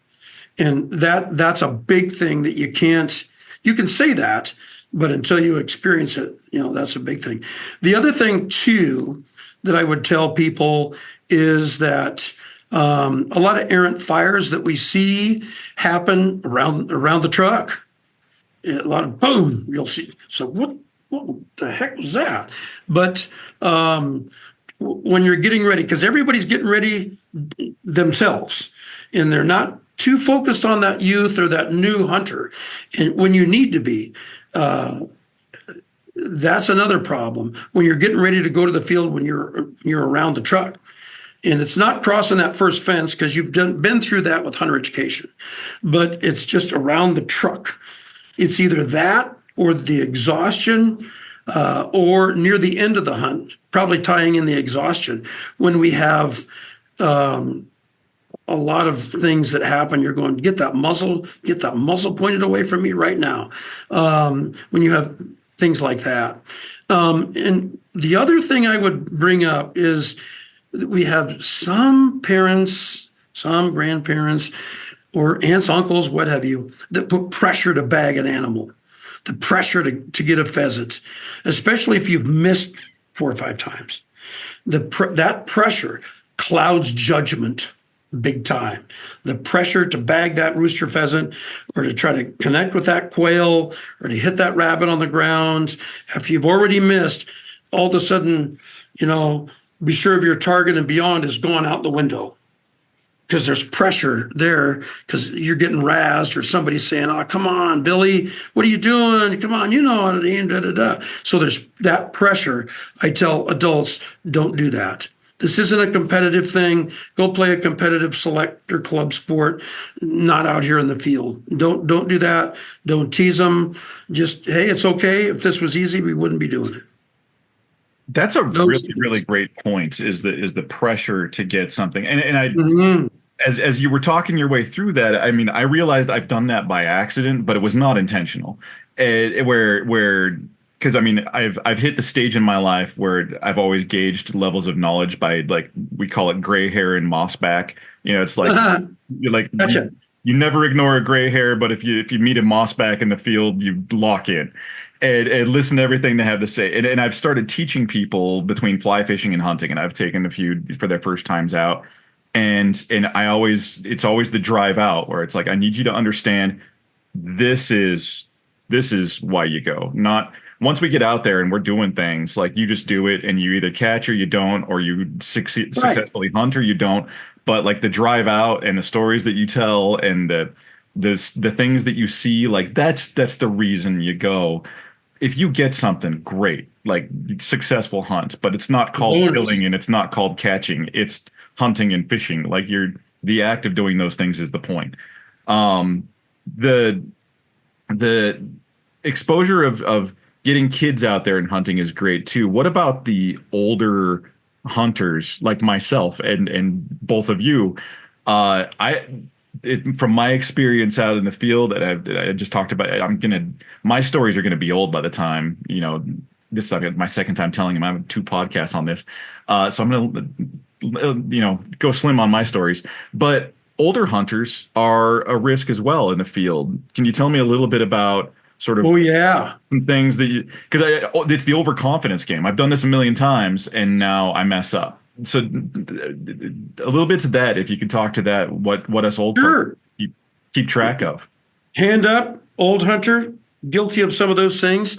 And that's a big thing that you can say that, but until you experience it, that's a big thing. The other thing too, that I would tell people is that a lot of errant fires that we see happen around the truck. A lot of boom, you'll see. So what the heck was that? But when you're getting ready, because everybody's getting ready themselves, and they're not too focused on that youth or that new hunter, and when you need to be, that's another problem. When you're getting ready to go to the field, when you're around the truck. And it's not crossing that first fence, because you've been through that with hunter education, but it's just around the truck. It's either that or the exhaustion, or near the end of the hunt, probably tying in the exhaustion. When we have a lot of things that happen, you're going, get that muzzle pointed away from me right now. When you have things like that. And the other thing I would bring up is, we have some parents, some grandparents, or aunts, uncles, what have you, that put pressure to bag an animal, the pressure to get a pheasant, especially if you've missed 4 or 5 times. That pressure clouds judgment big time. The pressure to bag that rooster pheasant or to try to connect with that quail or to hit that rabbit on the ground after you've already missed, all of a sudden, be sure of your target and beyond is gone out the window. Because there's pressure there because you're getting razzed or somebody's saying, oh, come on, Billy, what are you doing? Come on, you know how to aim, da, da, da. So there's that pressure. I tell adults, don't do that. This isn't a competitive thing. Go play a competitive select or club sport, not out here in the field. Don't do that. Don't tease them. Just, hey, it's okay. If this was easy, we wouldn't be doing it. That's a really great point, is the pressure to get something. And I, as you were talking your way through that, I mean, I realized I've done that by accident, but it was not intentional. Because I mean, I've hit the stage in my life where I've always gauged levels of knowledge by, like, we call it gray hair and moss back. It's like you're like Gotcha. you never ignore a gray hair, but if you meet a moss back in the field, you lock in. And listen to everything they have to say. And I've started teaching people between fly fishing and hunting, and I've taken a few for their first times out. And it's always the drive out where it's like, I need you to understand this is why you go. Not once we get out there and we're doing things, like, you just do it and you either catch or you don't, or you successfully hunt or you don't. But like the drive out and the stories that you tell and the things that you see, like that's the reason you go. If you get something, great, like successful hunt, but it's not called killing and it's not called catching. It's hunting and fishing. Like, the act of doing those things is the point. The exposure of getting kids out there and hunting is great too. What about the older hunters like myself and both of you? From my experience out in the field that I just talked about, my stories are gonna be old by the time, this is my second time telling them. I have 2 podcasts on this, so I'm gonna go slim on my stories. But older hunters are a risk as well in the field. Can you tell me a little bit about sort of some things that because it's the overconfidence game. I've done this a million times and now I mess up. So a little bit to that, if you could talk to that, what us old folks keep track of. Hand up, old hunter, guilty of some of those things.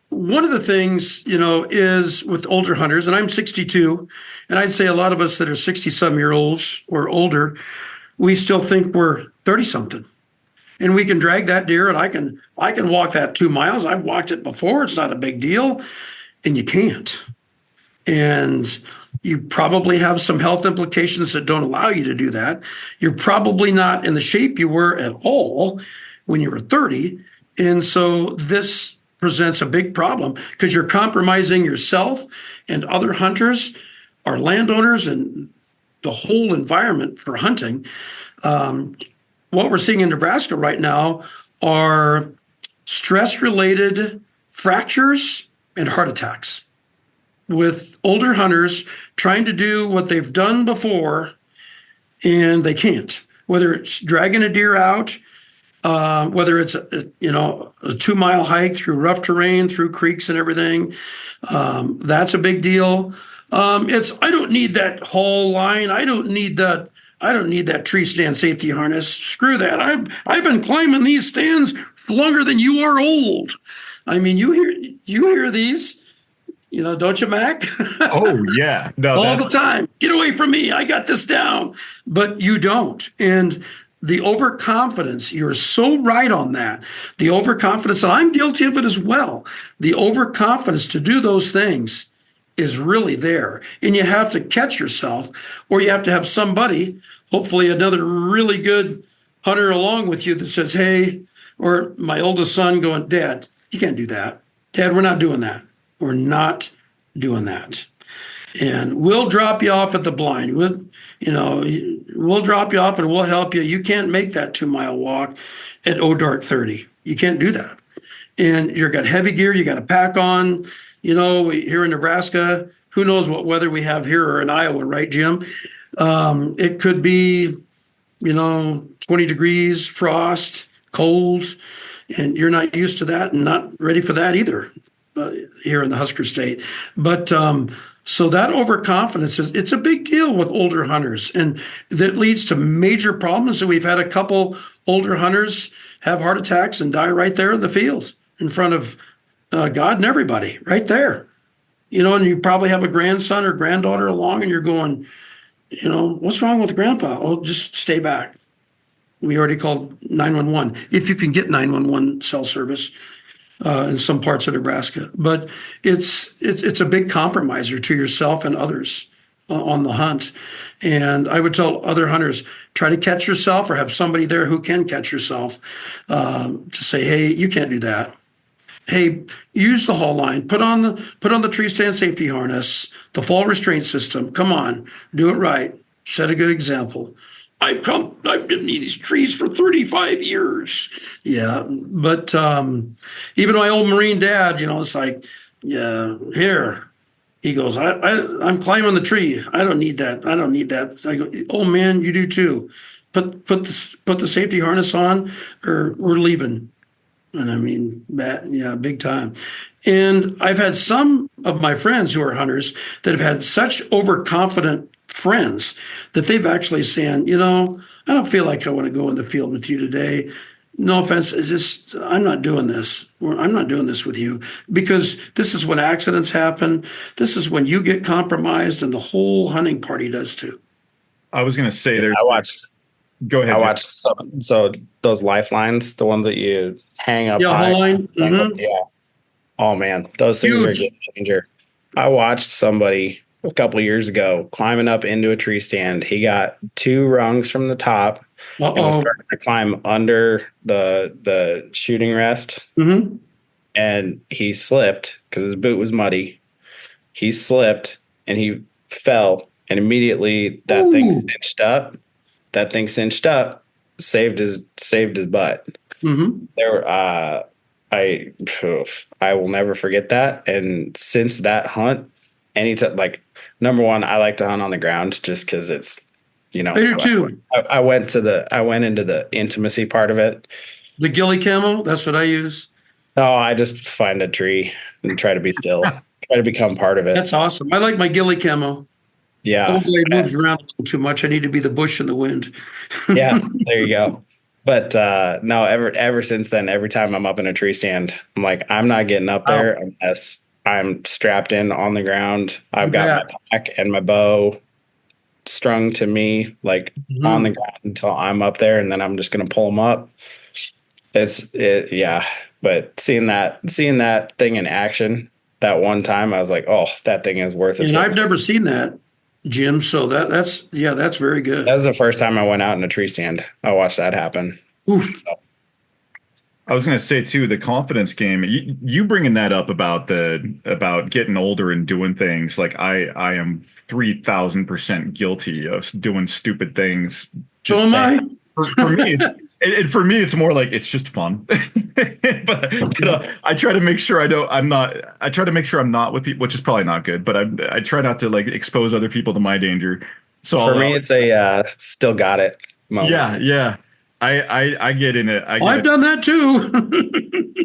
One of the things, is with older hunters, and I'm 62, and I'd say a lot of us that are 60-some-year-olds or older, we still think we're 30-something. And we can drag that deer, and I can walk that 2 miles. I've walked it before. It's not a big deal. And you can't. And you probably have some health implications that don't allow you to do that. You're probably not in the shape you were at all when you were 30. And so this presents a big problem because you're compromising yourself and other hunters, our landowners, and the whole environment for hunting. What we're seeing in Nebraska right now are stress-related fractures and heart attacks, with older hunters trying to do what they've done before and they can't, whether it's dragging a deer out, whether it's a 2-mile hike through rough terrain, through creeks and everything. That's a big deal. I don't need that haul line. I don't need that tree stand safety harness. Screw that. I've been climbing these stands longer than you are old. I mean, you hear these. Don't you, Mac? Oh, yeah. No, all the time. Get away from me. I got this down. But you don't. And the overconfidence, you're so right on that. The overconfidence, and I'm guilty of it as well. The overconfidence to do those things is really there. And you have to catch yourself, or you have to have somebody, hopefully another really good hunter along with you that says, hey, or my oldest son going, Dad, you can't do that. Dad, we're not doing that. We're not doing that. And we'll drop you off at the blind. We'll drop you off and we'll help you. You can't make that 2-mile walk at dark 30. You can't do that. And you've got heavy gear. You got a pack on. Here in Nebraska, who knows what weather we have here or in Iowa, right, Jim? It could be, 20 degrees, frost, cold, and you're not used to that and not ready for that either. Here in the Husker State. But So that overconfidence it's a big deal with older hunters, and that leads to major problems. And we've had a couple older hunters have heart attacks and die right there in the field in front of God and everybody right there. And you probably have a grandson or granddaughter along, and you're going, what's wrong with grandpa? Oh, just stay back. We already called 911, if you can get 911 cell service in some parts of Nebraska. But it's a big compromiser to yourself and others on the hunt. And I would tell other hunters, try to catch yourself or have somebody there who can catch yourself to say, hey, you can't do that. Hey, use the haul line, put on the tree stand safety harness, the fall restraint system. Come on, do it right. Set a good example. I've been in these trees for 35 years. Yeah. But even my old Marine dad, it's like, yeah, here. He goes, I'm climbing the tree. I don't need that. I don't need that. I go, oh man, you do too. Put the safety harness on or we're leaving. And I mean, big time. And I've had some of my friends who are hunters that have had such overconfident friends that they've actually saying, I don't feel like I want to go in the field with you today. No offense, it's just I'm not doing this. I'm not doing this with you because this is when accidents happen. This is when you get compromised, and the whole hunting party does too. I was going to say I watched. Go ahead. I watched so those lifelines, the ones that you hang up. Yeah, high, whole line. Mm-hmm. Yeah. Oh man, those things are a game changer. I watched somebody a couple of years ago climbing up into a tree stand. He got 2 rungs from the top and was starting to climb under the shooting rest. Mm-hmm. And he slipped because his boot was muddy. He slipped and he fell, and immediately that thing cinched up. That thing cinched up, saved his butt. Mm-hmm. I will never forget that. And since that hunt, anytime, like, number one, I like to hunt on the ground just because it's, I do too. I went into the intimacy part of it. The ghillie camo, that's what I use. Oh, I just find a tree and try to be still, try to become part of it. That's awesome. I like my ghillie camo. Yeah. Hopefully it moves around a little too much. I need to be the bush in the wind. Yeah, there you go. But no, ever since then, every time I'm up in a tree stand, I'm like, I'm not getting up there unless I'm strapped in on the ground. I've got my pack and my bow strung to me, like on the ground until I'm up there, and then I'm just gonna pull them up. Yeah. But seeing that thing in action that one time, I was like, oh, that thing is worth it. And I've never seen that, Jim. So that's very good. That was the first time I went out in a tree stand. I watched that happen. Oof. So. I was going to say too, the confidence game. You bringing that up about getting older and doing things. Like I am 3,000% guilty of doing stupid things. So am I. For me, for me, it's more like it's just fun. But I try to make sure I try to make sure I'm not with people, which is probably not good. But I try not to like expose other people to my danger. So for me, it's a still got it moment. Yeah. I get in it. I've done that too.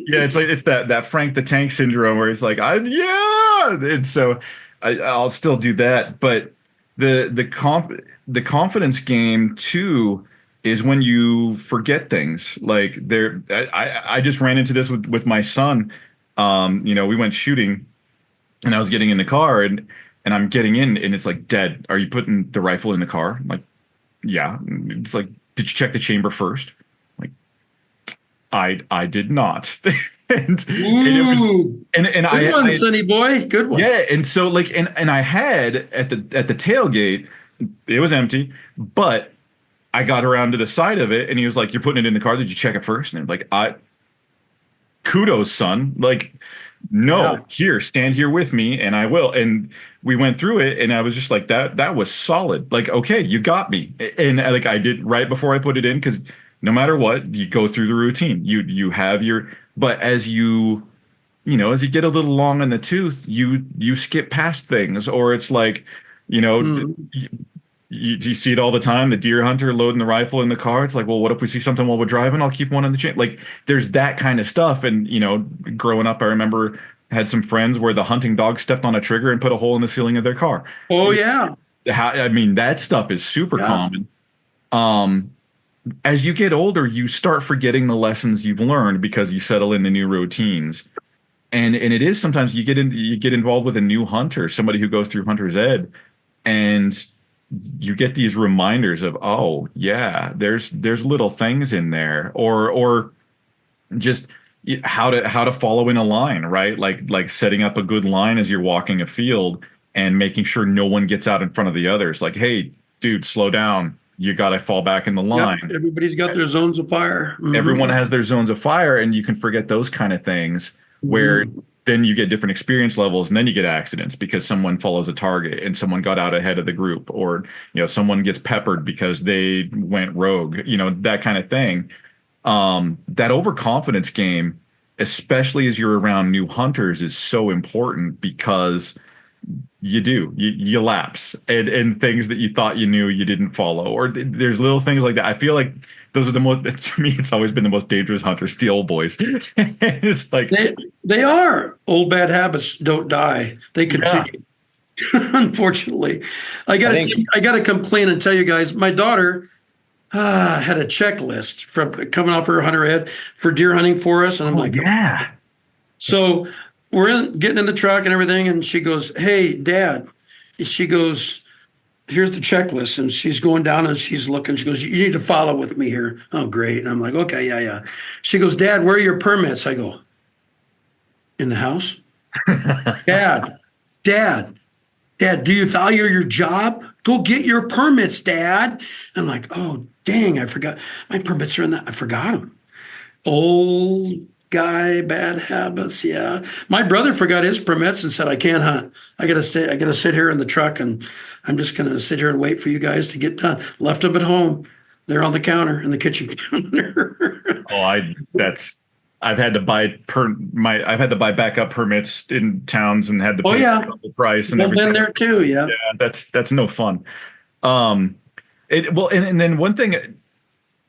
Yeah, it's that Frank the Tank syndrome where it's like, and so I'll still do that. But the confidence game too is when you forget things. Like I just ran into this with my son. We went shooting, and I was getting in the car, and I'm getting in, and it's like, Dad, are you putting the rifle in the car? I'm like, yeah. It's like, did you check the chamber first? Like, I did not. and it was, and good one, Sonny boy. Good one. Yeah, and so like, and I had at the tailgate, it was empty, but I got around to the side of it, and he was like, "You're putting it in the car? Did you check it first?" And I'm like, kudos, son. Like, no, here, stand here with me, and I will. And we went through it, and I was just like, that was solid. Like, okay, you got me. And like I did right before I put it in, because no matter what, you go through the routine. You have but as you get a little long in the tooth, you skip past things, or it's like, you see it all the time. The deer hunter loading the rifle in the car. It's like, well, what if we see something while we're driving? I'll keep one in the chain. Like, there's that kind of stuff. And growing up, I remember had some friends where the hunting dog stepped on a trigger and put a hole in the ceiling of their car. Oh yeah. I mean, that stuff is super common. As you get older, you start forgetting the lessons you've learned because you settle into new routines. And it is sometimes you get involved with a new hunter, somebody who goes through hunter's ed, and you get these reminders of, oh yeah, there's little things in there, or just how to follow in a line, right? Like setting up a good line as you're walking a field and making sure no one gets out in front of the others. Like, hey, dude, slow down. You got to fall back in the line. Yep, everybody's got their zones of fire. Mm-hmm. Everyone has their zones of fire, and you can forget those kind of things where then you get different experience levels, and then you get accidents because someone follows a target and someone got out ahead of the group, or someone gets peppered because they went rogue, that kind of thing. That overconfidence game, especially as you're around new hunters, is so important because you lapse, and things that you thought you knew you didn't follow, or there's little things like that. I feel like those are the most, to me, it's always been the most dangerous hunters, the old boys. It's like they are. Old bad habits don't die. They continue. Yeah. Unfortunately, I gotta complain and tell you guys, my daughter had a checklist from coming off her hunter ed for deer hunting for us, and I'm like, yeah. So we're getting in the truck and everything, and she goes, "Hey, Dad," she goes, "Here's the checklist," and she's going down and she's looking. She goes, "You need to follow with me here." Oh, great! And I'm like, "Okay, yeah." She goes, "Dad, where are your permits?" I go, "In the house." Dad, do you value your job? Go get your permits, Dad. I'm like, "Oh, dang, I forgot. My permits are in that. I forgot them." Old guy, bad habits. Yeah. My brother forgot his permits and said, "I can't hunt. I got to sit here in the truck, and I'm just going to sit here and wait for you guys to get done." Left them at home. They're on the counter, in the kitchen counter. I've had to buy backup permits in towns and had to pay the price and everything. Been there too. Yeah. Yeah. That's no fun. And then one thing,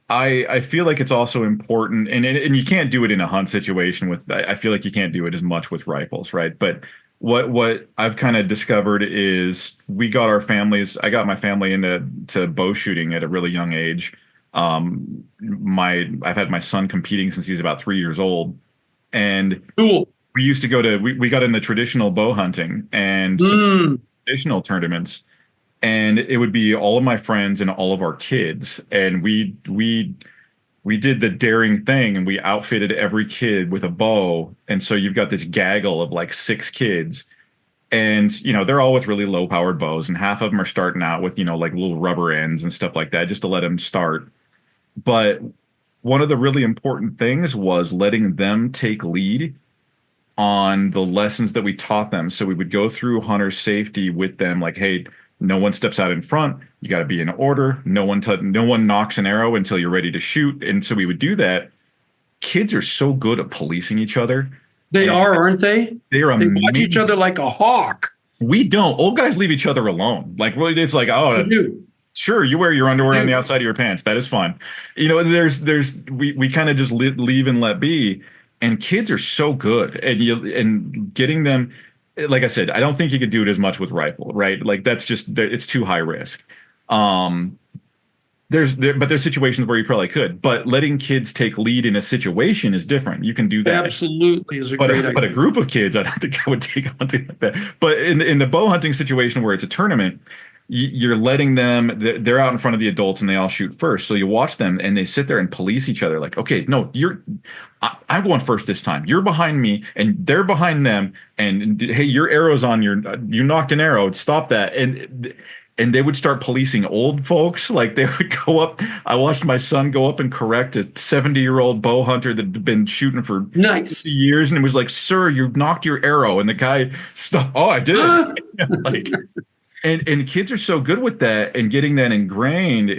I feel like it's also important, and you can't do it in a hunt situation with. I feel like you can't do it as much with rifles, right? But what I've kind of discovered is I got my family into bow shooting at a really young age. I've had my son competing since he was about 3 years old, and cool. We used to we got in the traditional bow hunting and traditional tournaments. And it would be all of my friends and all of our kids. And we did the daring thing, and we outfitted every kid with a bow. And so you've got this gaggle of like 6 kids. And, they're all with really low powered bows. And half of them are starting out with, like little rubber ends and stuff like that, just to let them start. But one of the really important things was letting them take lead on the lessons that we taught them. So we would go through hunter safety with them, like, hey, no one steps out in front. You got to be in order. No one knocks an arrow until you're ready to shoot. And so we would do that. Kids are so good at policing each other. They are, aren't they? They watch each other like a hawk. We don't. Old guys leave each other alone. Like, well, it's like, oh, sure, you wear your underwear on the outside of your pants. That is fine. We kind of just leave and let be. And kids are so good, and getting them. Like I said, I don't think you could do it as much with rifle, right? Like it's too high risk. There's situations where you probably could, but letting kids take lead in a situation is different. You can do that. Absolutely is a great idea. But a group of kids, I don't think I would take hunting like that. But in the bow hunting situation where it's a tournament, you're letting them, they're out in front of the adults and they all shoot first. So you watch them and they sit there and police each other. Like, okay, no, I'm going first this time. You're behind me and they're behind them. And hey, your arrow's on you knocked an arrow. Stop that. And they would start policing old folks. Like they would go up. I watched my son go up and correct a 70-year-old bow hunter that had been shooting for 50 years. And it was like, "Sir, you knocked your arrow." And the guy stopped. "Oh, I did." Like, and kids are so good with that and getting that ingrained.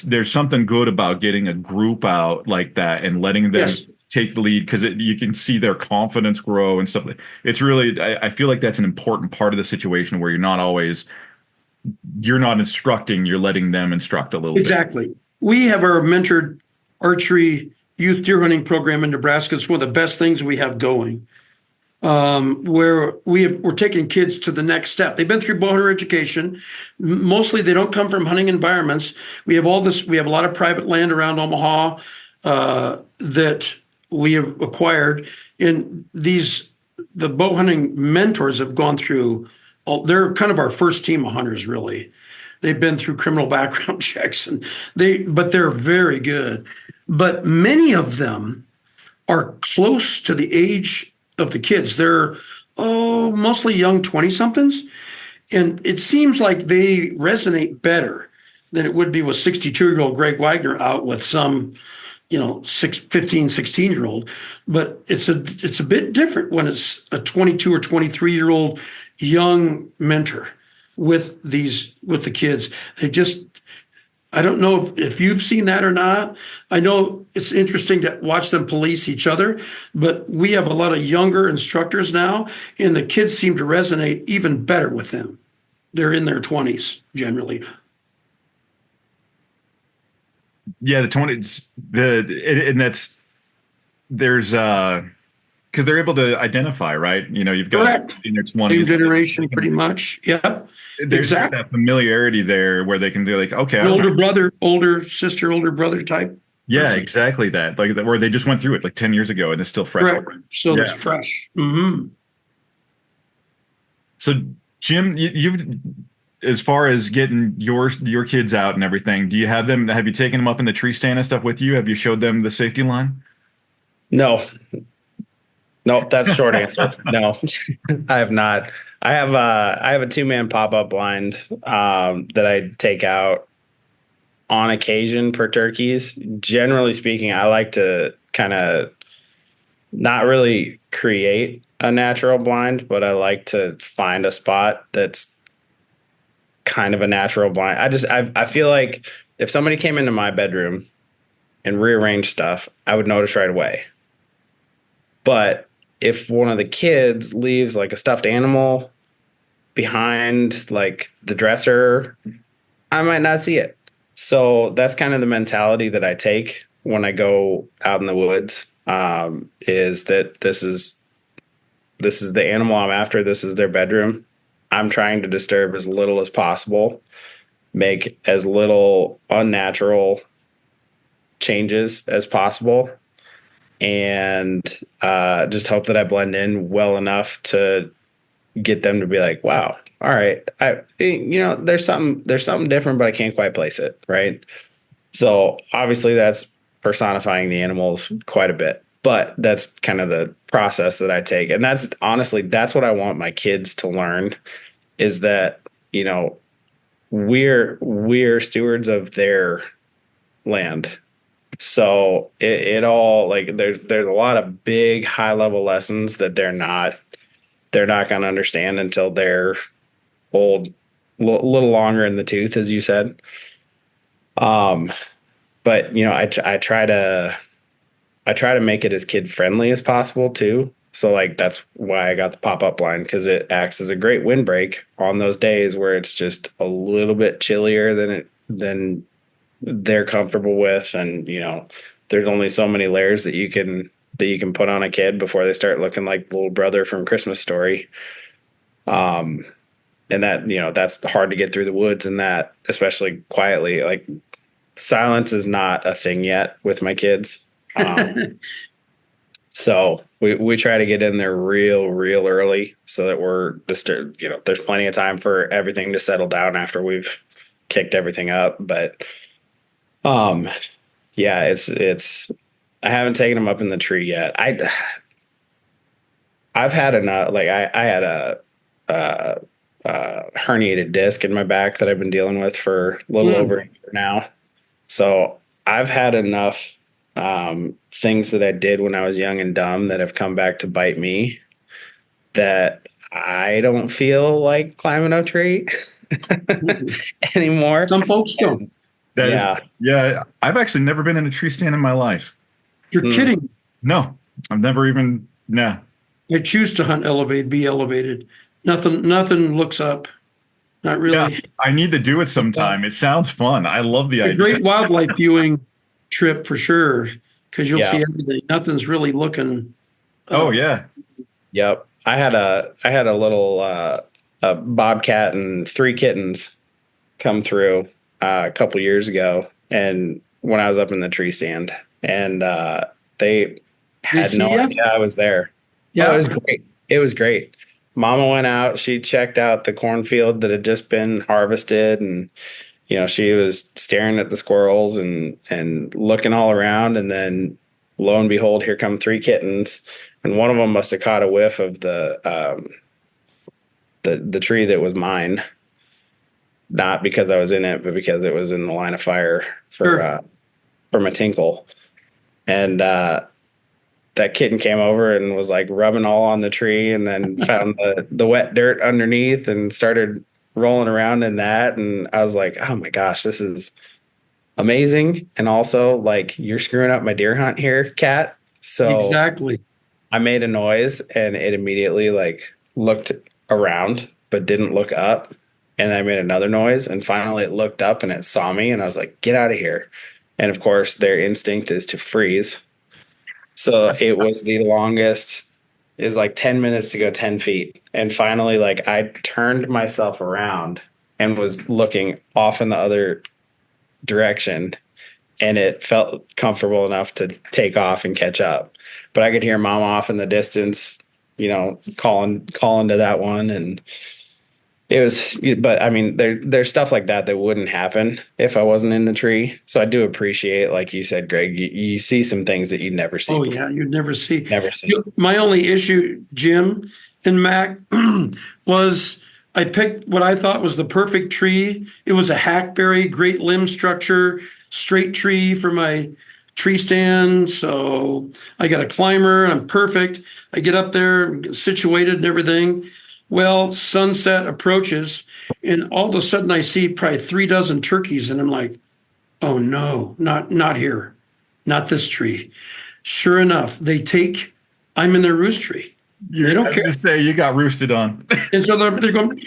There's something good about getting a group out like that and letting them take the lead, because you can see their confidence grow and stuff. It's really, I feel like that's an important part of the situation where you're not instructing, you're letting them instruct a little bit. Exactly. We have our mentored archery youth deer hunting program in Nebraska. It's one of the best things we have going. where we're taking kids to the next step. They've been through bow hunter education. Mostly they don't come from hunting environments. We have a lot of private land around Omaha that we have acquired. And the bow hunting mentors have gone through, they're kind of our first team of hunters, really. They've been through criminal background checks but they're very good. But many of them are close to the age of the kids. They're mostly young 20-somethings. And it seems like they resonate better than it would be with 62-year-old Greg Wagner out with some, 15, 16-year-old. But it's a bit different when it's a 22 or 23-year-old young mentor with the kids. I don't know if you've seen that or not. I know it's interesting to watch them police each other, but we have a lot of younger instructors now, and the kids seem to resonate even better with them. They're in their 20s generally. Yeah, the 20s, because they're able to identify, right? You've got Correct. in their 20s. New generation, pretty much. Yep. There's Exactly. that familiarity there where they can do like, okay, Older brother, older sister, older brother type. yeah, person. exactly that. Like where they just went through it like 10 years ago and it's still fresh. Correct. So it's fresh. Mm-hmm. So Jim, you've as far as getting your kids out and everything, have you taken them up in the tree stand and stuff with you? Have you showed them the safety line? No, that's the short answer. No, I have not. I have a 2-man pop-up blind that I take out on occasion for turkeys. Generally speaking, I like to kind of not really create a natural blind, but I like to find a spot that's kind of a natural blind. I feel like if somebody came into my bedroom and rearranged stuff, I would notice right away. But if one of the kids leaves like a stuffed animal behind like the dresser, I might not see it. So that's kind of the mentality that I take when I go out in the woods, is that this is the animal I'm after. This is their bedroom. I'm trying to disturb as little as possible, make as little unnatural changes as possible, and just hope that I blend in well enough to get them to be like, wow, all right, there's something different, but I can't quite place it, right? So obviously that's personifying the animals quite a bit, but that's kind of the process that I take. And that's what I want my kids to learn, is that, we're stewards of their land. So it all, like, there's a lot of big high level lessons that they're not going to understand until they're old, a little longer in the tooth, as you said. But I try to make it as kid friendly as possible too. So like, that's why I got the pop-up blind, because it acts as a great windbreak on those days where it's just a little bit chillier than they're comfortable with. And, there's only so many layers that you can put on a kid before they start looking like the little brother from Christmas Story. And that, that's hard to get through the woods, and that, especially quietly, like, silence is not a thing yet with my kids. So we try to get in there real early so that we're disturbed. There's plenty of time for everything to settle down after we've kicked everything up. But, yeah, it's, I haven't taken them up in the tree yet. I've had enough. Like I had a herniated disc in my back that I've been dealing with for a little over a year now. So I've had enough things that I did when I was young and dumb that have come back to bite me, that I don't feel like climbing a tree anymore. Some folks don't. Yeah. I've actually never been in a tree stand in my life. You're kidding. No, I've never even. No. I choose to hunt be elevated. Nothing looks up. Not really. Yeah, I need to do it sometime. It sounds fun. I love the idea. A great wildlife viewing trip for sure, because you'll see everything. Nothing's really looking. Oh yeah. Yep. I had a little a bobcat and 3 kittens come through a couple years ago, and when I was up in the tree stand, and they They had see no ya? idea I was there. Oh, it Yeah. was great. It was great. Mama went out. She checked out the cornfield that had just been harvested, and she was staring at the squirrels and looking all around, and then lo and behold, here come 3 kittens, and one of them must have caught a whiff of the tree that was mine, not because I was in it, but because it was in the line of fire Sure. for my tinkle. And that kitten came over and was like rubbing all on the tree, and then found the wet dirt underneath and started rolling around in that. And I was like, oh my gosh, this is amazing. And also, like, you're screwing up my deer hunt here, cat. So Exactly. I made a noise, and it immediately like looked around but didn't look up. And I made another noise, and finally it looked up and it saw me, and I was like, get out of here. And of course, their instinct is to freeze. So it was the longest, is like 10 minutes to go 10 feet. And finally, like, I turned myself around and was looking off in the other direction, and it felt comfortable enough to take off and catch up. But I could hear mom off in the distance, calling to that one. And it was, but I mean, there's stuff like that wouldn't happen if I wasn't in the tree. So I do appreciate, like you said, Greg, you see some things that you never see Oh, before. yeah. You'd never see. Never see. My only issue, Jim and Mac, was I picked what I thought was the perfect tree. It was a hackberry, great limb structure, straight tree for my tree stand. So I got a climber, and I'm perfect. I get up there, I'm situated and everything. Well, sunset approaches, and all of a sudden I see probably 3 dozen turkeys, and I'm like, oh no, not here, not this tree. Sure enough, I'm in their roost tree. They I don't was care. gonna say you got roosted on. And so they're going,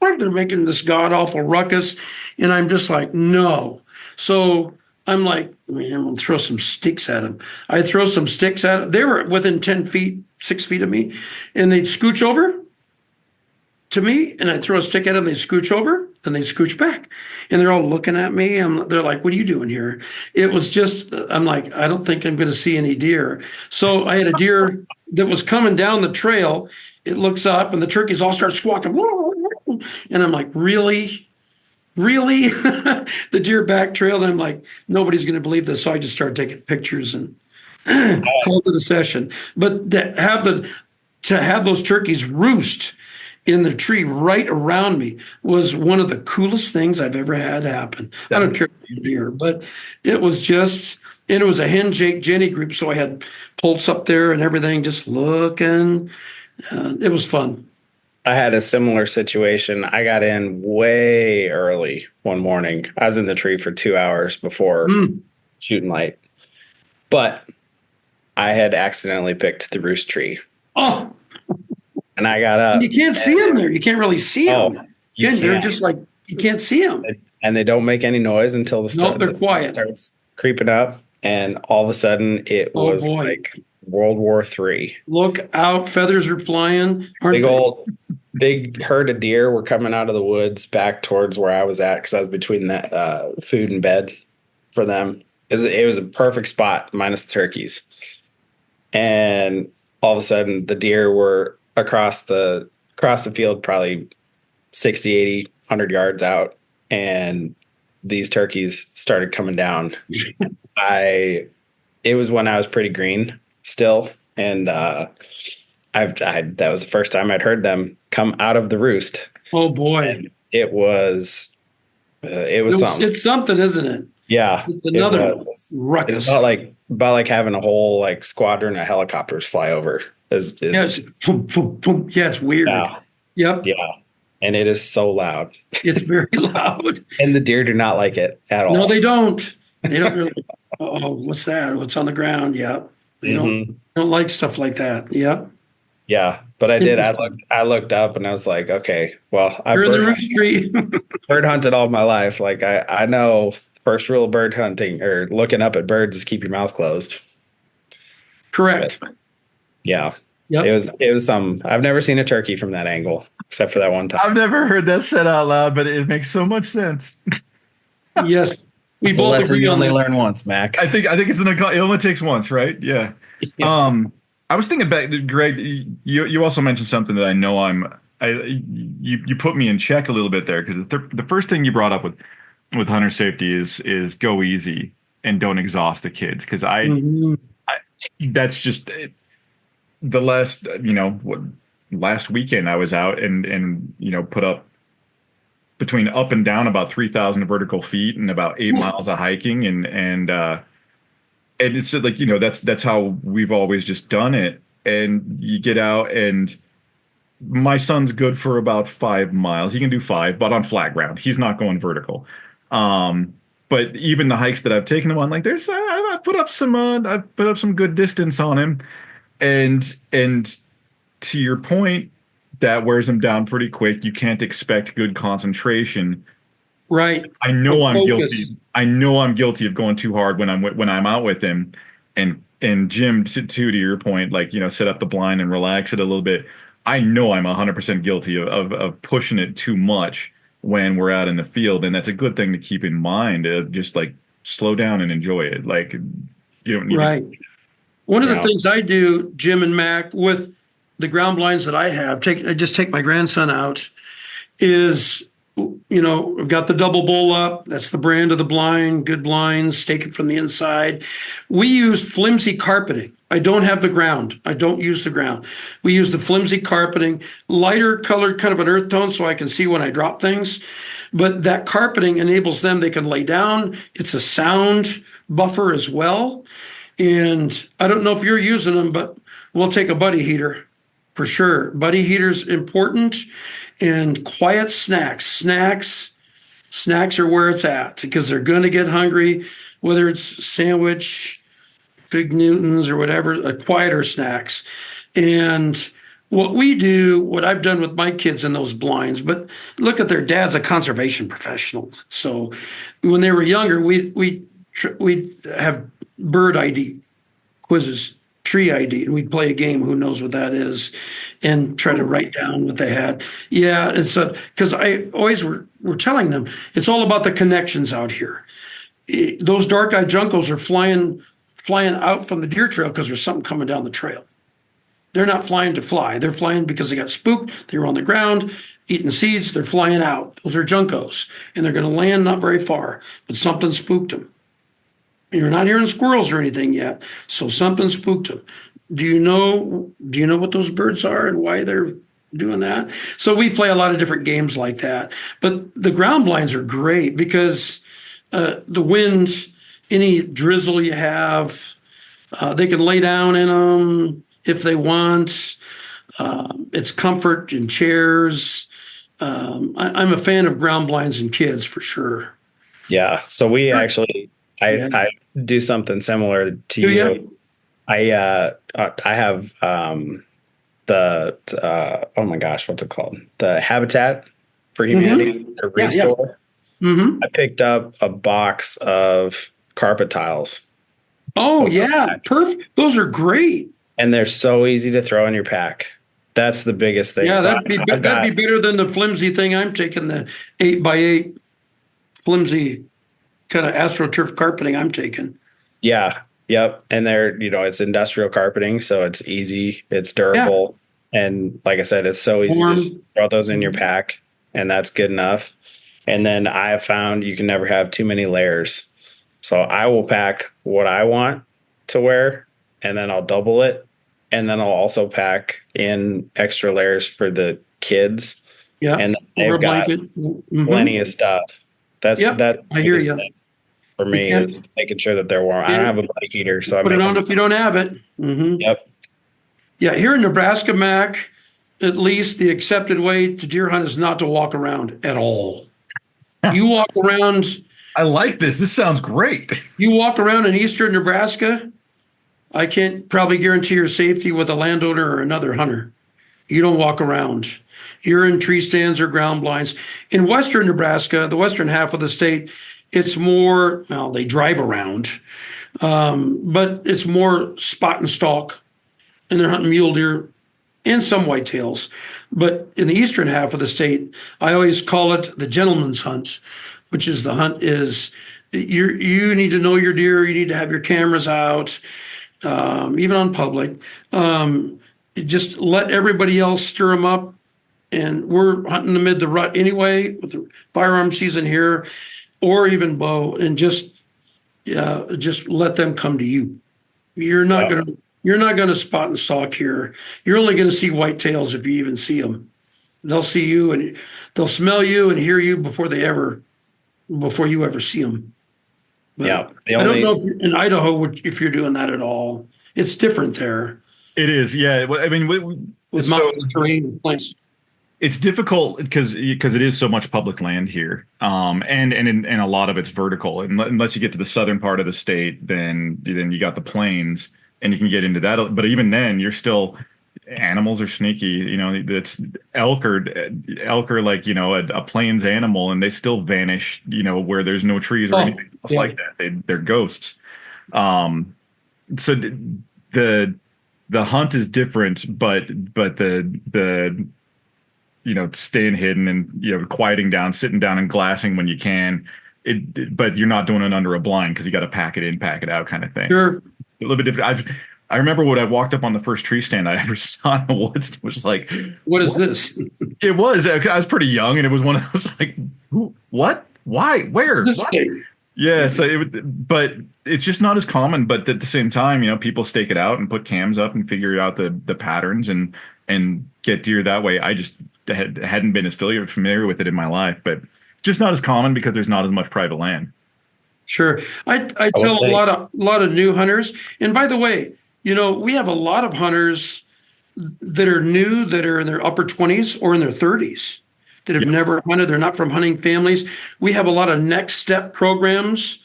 they're making this god awful ruckus. And I'm just like, no. So I'm like, man, I'm going to throw some sticks at them. I throw some sticks at them. They were within 10 feet, 6 feet of me. And they'd scooch over to me, and I'd throw a stick at them. They scooch over, then they scooch back. And they're all looking at me. They're like, what are you doing here? It was just, I'm like, I don't think I'm going to see any deer. So I had a deer that was coming down the trail. It looks up, and the turkeys all start squawking. And I'm like, really? Really? The deer back trailed. And I'm like, nobody's going to believe this. So I just started taking pictures and called it a session. But to have those turkeys roost in the tree right around me was one of the coolest things I've ever had happen. I don't care if it's deer, but it was just, and it was a hen Jake Jenny group. So I had Pulse up there and everything, just looking. It was fun. I had a similar situation. I got in way early one morning. I was in the tree for 2 hours before shooting light, but I had accidentally picked the roost tree. Oh, and I got up. You can't see them there. You can't really see them. They're just like, you can't see them. And they don't make any noise until the quiet. starts creeping up. And all of a sudden, it was like World War III. Look out. Feathers are flying. Big herd of deer were coming out of the woods back towards where I was at, because I was between that food and bed for them. It was a perfect spot, minus the turkeys. And all of a sudden, the deer were across the field, probably 60, 80, 100 yards out. And these turkeys started coming down. It was when I was pretty green still. And that was the first time I'd heard them come out of the roost. Oh boy. And it was something. It's something, isn't it? Yeah. It's another ruckus. It's about like having a whole like squadron of helicopters fly over. Yeah, it's boom, boom, boom. Yeah, it's weird. Yeah. Yep. Yeah. And it is so loud. It's very loud. And the deer do not like it at all. No, they don't. They don't really. Oh, what's that? What's on the ground? Yep. They don't like stuff like that. Yep. Yeah, but I did. I looked up and I was like, okay, well, You're in the roost tree. bird hunted all my life. Like I know first rule of bird hunting or looking up at birds is keep your mouth closed. Correct. But, yeah. Yep. It was some. I've never seen a turkey from that angle, except for that one time. I've never heard that said out loud, but it makes so much sense. Yes. We It's a both lesson agree you on only that. learn once, Mac. I think it only takes once, right? Yeah. Yeah. I was thinking back, Greg. You also mentioned something that I know you put me in check a little bit there because the first thing you brought up with hunter safety is go easy and don't exhaust the kids because Mhm. that's just the last weekend I was out and put up between up and down about 3,000 vertical feet and about 8 miles of hiking and it's like that's how we've always just done it. And you get out, and my son's good for about 5 miles. He can do 5, but on flat ground, he's not going vertical. But even the hikes that I've taken him on, like I put up some good distance on him, and to your point, that wears him down pretty quick. You can't expect good concentration. Right. I know I'm guilty. Focus. I know I'm guilty of going too hard when I'm out with him, and Jim to your point, like set up the blind and relax it a little bit. I know I'm 100% guilty of pushing it too much when we're out in the field, and that's a good thing to keep in mind. Just like slow down and enjoy it. Like you don't need Right. One of the Yeah. things I do, Jim and Mac, with the ground blinds that I have, I just take my grandson out, is, I've got the double bowl up. That's the brand of the blind, good blinds, take it from the inside. We use flimsy carpeting. I don't have the ground. I don't use the ground. We use the flimsy carpeting, lighter colored, kind of an earth tone so I can see when I drop things. But that carpeting enables them, they can lay down. It's a sound buffer as well. And I don't know if you're using them, but we'll take a buddy heater for sure. Buddy heater's important. And quiet snacks are where it's at because they're going to get hungry, whether it's sandwich, Fig Newtons or whatever, quieter snacks. And what I've done with my kids in those blinds, but look at their dad's a conservation professional. So when they were younger, we'd have bird ID quizzes, tree ID, and we'd play a game, who knows what that is, and try to write down what they had. Yeah, and so because I always were telling them it's all about the connections out here. Those dark-eyed juncos are flying out from the deer trail because there's something coming down the trail. They're not flying to fly. They're flying because they got spooked. They were on the ground eating seeds. They're flying out. Those are juncos, and they're going to land not very far, but something spooked them. You're not hearing squirrels or anything yet, so something spooked them. Do you know what those birds are and why they're doing that? So we play a lot of different games like that. But the ground blinds are great because the wind, any drizzle you have, they can lay down in them if they want. It's comfort in chairs. I'm a fan of ground blinds and kids for sure. Yeah. So we actually, I do something similar to you. You? I have oh my gosh, what's it called? The Habitat for Humanity, or Restore. Mm-hmm. I picked up a box of carpet tiles. Oh yeah, perfect. Those are great. And they're so easy to throw in your pack. That's the biggest thing. Yeah, So that'd be better than the flimsy thing I'm taking, the 8x8 flimsy kind of AstroTurf carpeting I'm taking. Yeah. Yep. And they're, it's industrial carpeting, so it's easy, it's durable. Yeah. And like I said, it's so easy to just throw those in your pack, and that's good enough. And then I have found you can never have too many layers. So I will pack what I want to wear, and then I'll double it. And then I'll also pack in extra layers for the kids. Yeah. And they've got plenty of stuff. That's I hear you. For me is making sure that they're warm. I don't have a buddy heater, so I put it on if you don't have it. Mm-hmm. Yep. Yeah, here in Nebraska, Mac, at least the accepted way to deer hunt is not to walk around at all. You walk around. I like this. This sounds great. You walk around in eastern Nebraska, I can't probably guarantee your safety with a landowner or another hunter. You don't walk around. You're in tree stands or ground blinds. In western Nebraska, the western half of the state, it's more, well, they drive around, but it's more spot and stalk, and they're hunting mule deer and some whitetails. But in the eastern half of the state, I always call it the gentleman's hunt, which is the hunt is you need to know your deer. You need to have your cameras out, even on public. Just let everybody else stir them up. And we're hunting amid the rut anyway with the firearm season here, or even bow, and just let them come to you. You're not gonna spot and stalk here. You're only gonna see whitetails if you even see them. They'll see you and they'll smell you and hear you before you ever see them. But Yeah, I don't know if in Idaho if you're doing that at all. It's different there. It is, yeah. I mean, With mountains, terrain, place. It's difficult because it is so much public land here, and a lot of it's vertical. And unless you get to the southern part of the state, then you got the plains, and you can get into that. But even then, you're still animals are sneaky. You know, it's elk are like a plains animal, and they still vanish. You know, where there's no trees or anything else like that. They're ghosts. So the hunt is different, but the staying hidden and quieting down, sitting down and glassing when you can. But you're not doing it under a blind because you got to pack it in, pack it out, kind of thing. Sure. A little bit different. I remember when I walked up on the first tree stand I ever saw in the woods. It was like, what is this? It was. I was pretty young, and it was one of those like, who, what, why, where? What? Yeah. So but it's just not as common. But at the same time, people stake it out and put cams up and figure out the patterns and get deer that way. I just hadn't been as familiar with it in my life, but it's just not as common because there's not as much private land. Sure. I tell a lot of new hunters, and by the way, we have a lot of hunters that are new, that are in their upper 20s or in their 30s that have never hunted. They're not from hunting families. We have a lot of next step programs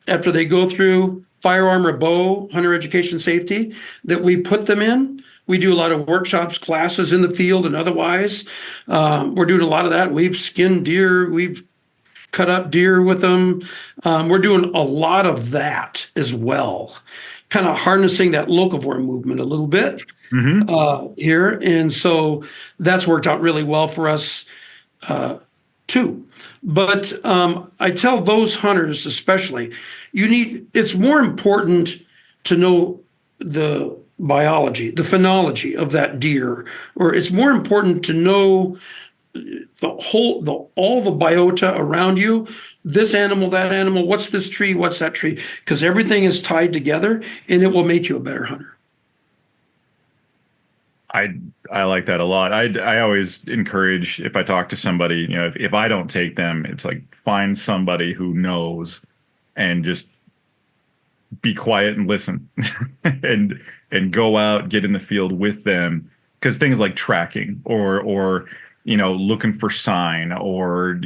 after they go through firearm or bow, hunter education safety, that we put them in. We do a lot of workshops, classes in the field and otherwise. We're doing a lot of that. We've skinned deer. We've cut up deer with them. We're doing a lot of that as well, kind of harnessing that locavore movement a little bit here. And so that's worked out really well for us too. But I tell those hunters especially, it's more important to know the biology, the phenology of that deer, or it's more important to know all the biota around you, this animal, that animal, what's this tree, what's that tree, because everything is tied together and it will make you a better hunter. I like that a lot. I always encourage, if I talk to somebody, if I don't take them, it's like find somebody who knows and just be quiet and listen and go out, get in the field with them. Because things like tracking or looking for sign, or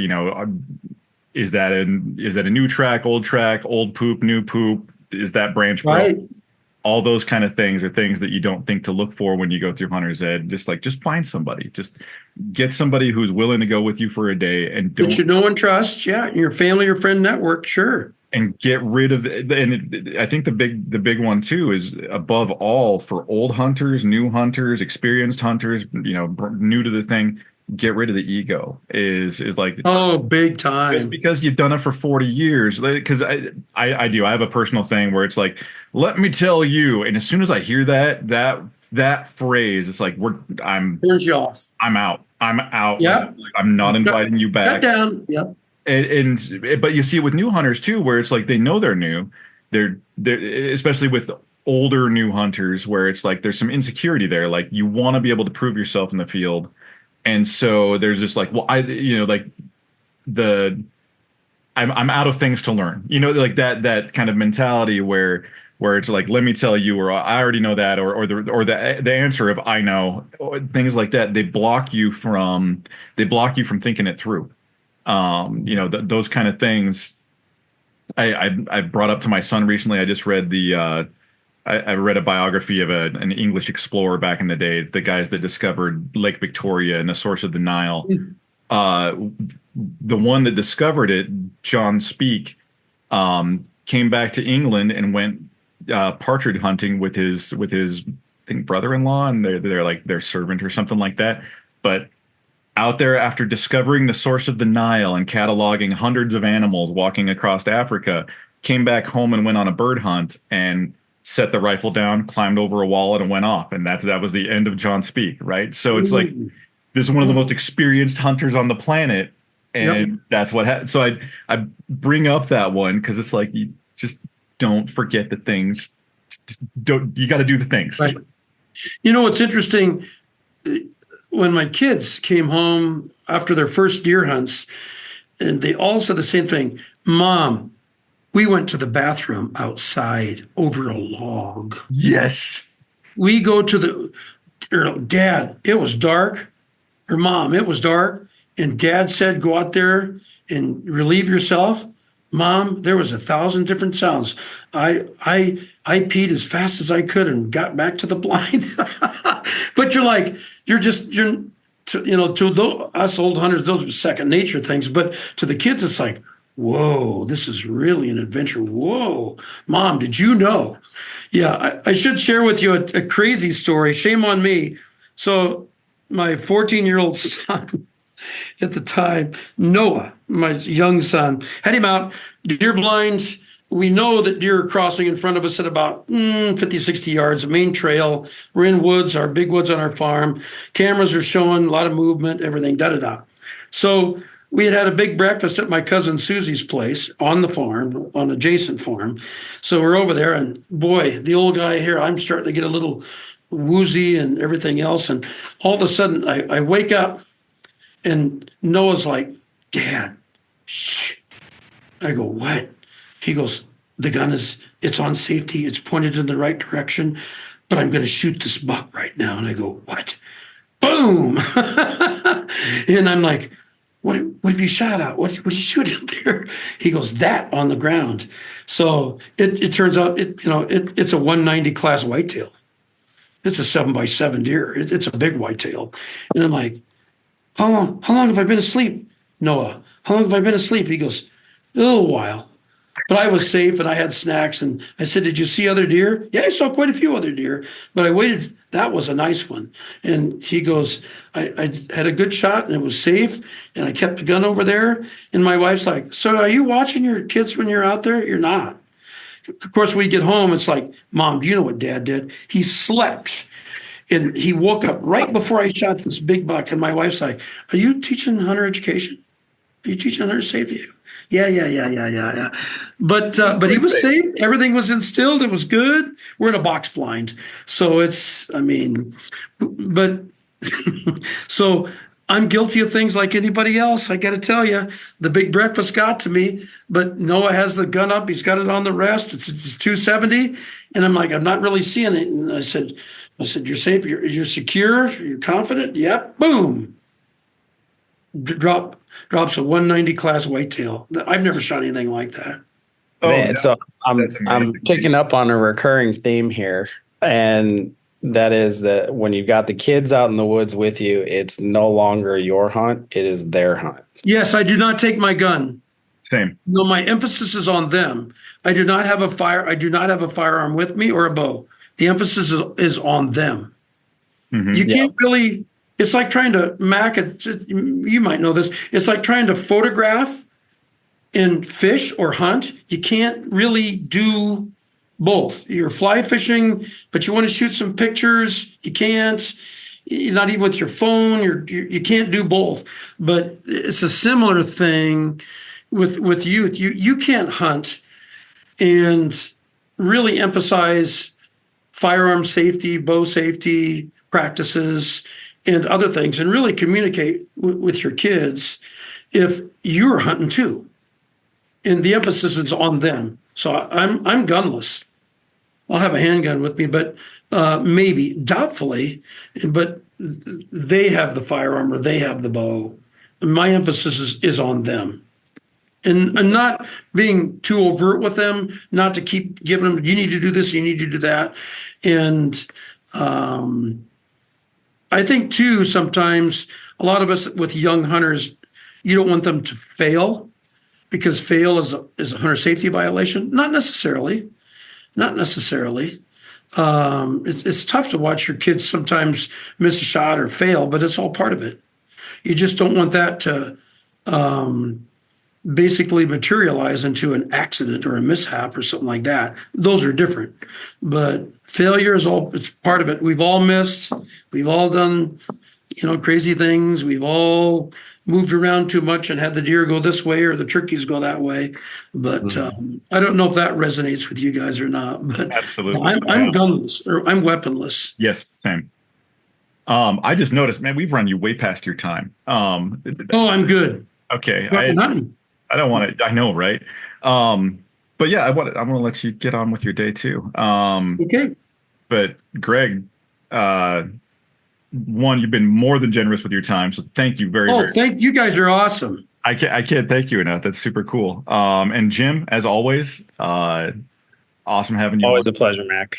is that a new track, old poop, new poop? Is that branch right? All those kind of things are things that you don't think to look for when you go through hunter's ed. Just find somebody, just get somebody who's willing to go with you for a day and don't. That you know and trust, your family or friend network, sure. And get rid of I think the big one too is, above all, for old hunters, new hunters, experienced hunters, new to the thing, get rid of the ego. Is like, big time. It's because you've done it for 40 years. Because I do. I have a personal thing where it's like, let me tell you, and as soon as I hear that phrase, it's like turns you off. I'm out. Yeah. I'm not inviting you back. Shut down. Yep. But you see it with new hunters too, where it's like they know they're new. They're especially with older new hunters, where it's like there's some insecurity there. Like, you want to be able to prove yourself in the field, and so there's this like, well, I'm out of things to learn. Like that kind of mentality where it's like, let me tell you, or I already know that, or the answer of I know, things like that. They block you from thinking it through. Those kind of things. I brought up to my son recently. I just read I read a biography of an English explorer back in the day, the guys that discovered Lake Victoria and the source of the Nile. The one that discovered it, John Speke, came back to England and went partridge hunting with his think brother-in-law, and they're like their servant or something like that. But out there, after discovering the source of the Nile and cataloging hundreds of animals walking across Africa, came back home and went on a bird hunt and set the rifle down, climbed over a wallet, and went off. And that was the end of John Speak, right? So it's like this is one of the most experienced hunters on the planet, and that's what happened. So I bring up that one because it's like you just don't forget the things. You got to do the things. Right. You know what's interesting? When my kids came home after their first deer hunts, and they all said the same thing, Mom, we went to the bathroom outside over a log. Yes. We go to Dad, it was dark. Or Mom, it was dark. And Dad said, go out there and relieve yourself. Mom, there was 1,000 different sounds. I peed as fast as I could and got back to the blind. But to us old hunters, those are second nature things. But to the kids, it's like, whoa, this is really an adventure. Whoa, Mom, did you know? Yeah, I should share with you a crazy story. Shame on me. So my 14-year-old son at the time, Noah, my young son, had him out, deer blind. We know that deer are crossing in front of us at about 50, 60 yards, the main trail. We're in woods, our big woods on our farm. Cameras are showing a lot of movement, everything, da-da-da. So we had a big breakfast at my cousin Susie's place on the farm, on adjacent farm. So we're over there, and boy, the old guy here, I'm starting to get a little woozy and everything else. And all of a sudden, I wake up, and Noah's like, Dad, shh. I go, what? He goes, the gun it's on safety. It's pointed in the right direction, but I'm going to shoot this buck right now. And I go, what? Boom. And I'm like, what have you shot at? What did you shoot out there? He goes, that on the ground. So it turns out it's a 190 class whitetail. It's a 7x7 deer. It's a big whitetail. And I'm like, how long have I been asleep? Noah, how long have I been asleep? He goes, a little while. But I was safe and I had snacks. And I said, did you see other deer? Yeah, I saw quite a few other deer. But I waited. That was a nice one. And he goes, I had a good shot and it was safe. And I kept the gun over there. And my wife's like, so are you watching your kids when you're out there? You're not. Of course, we get home. It's like, Mom, do you know what Dad did? He slept. And he woke up right before I shot this big buck. And my wife's like, are you teaching hunter education? Are you teaching hunter safety? Yeah. But he was safe. Everything was instilled. It was good. We're in a box blind. So so I'm guilty of things like anybody else. I got to tell you, the big breakfast got to me, but Noah has the gun up. He's got it on the rest. It's 270. And I'm like, I'm not really seeing it. And I said, you're safe. You're secure. You're confident. Yep. Boom. Drops a 190 class whitetail. I've never shot anything like that. Man, so I'm picking up on a recurring theme here, and that is that when you've got the kids out in the woods with you, it's no longer your hunt; it is their hunt. Yes, I do not take my gun. Same. No, my emphasis is on them. I do not have a firearm with me or a bow. The emphasis is on them. Mm-hmm. You can't really. It's like trying to you might know this. It's like trying to photograph and fish or hunt. You can't really do both. You're fly fishing, but you want to shoot some pictures. You can't. You're not even with your phone. You can't do both. But it's a similar thing with youth. You can't hunt and really emphasize firearm safety, bow safety practices, and other things, and really communicate with your kids if you're hunting too. And the emphasis is on them. So I'm gunless. I'll have a handgun with me, but maybe, doubtfully, but they have the firearm or they have the bow. My emphasis is on them. And not being too overt with them, not to keep giving them, you need to do this, you need to do that. And I think, too, sometimes a lot of us with young hunters, you don't want them to fail because fail is a hunter safety violation. Not necessarily. It's tough to watch your kids sometimes miss a shot or fail, but it's all part of it. You just don't want that to basically materialize into an accident or a mishap or something like that. Those are different, but failure it's part of it. We've all missed. We've all done, crazy things. We've all moved around too much and had the deer go this way or the turkeys go that way. But I don't know if that resonates with you guys or not. But absolutely, I'm gunless or I'm weaponless. Yes, same. I just noticed, man, we've run you way past your time. I'm good. Okay, I don't want to. I know, right? But yeah, I'm gonna let you get on with your day too. Okay. But Greg, you've been more than generous with your time, so thank you very much. Thank you. Guys are awesome. I can't thank you enough. That's super cool. And Jim, as always, awesome having you. Always a pleasure, Mac.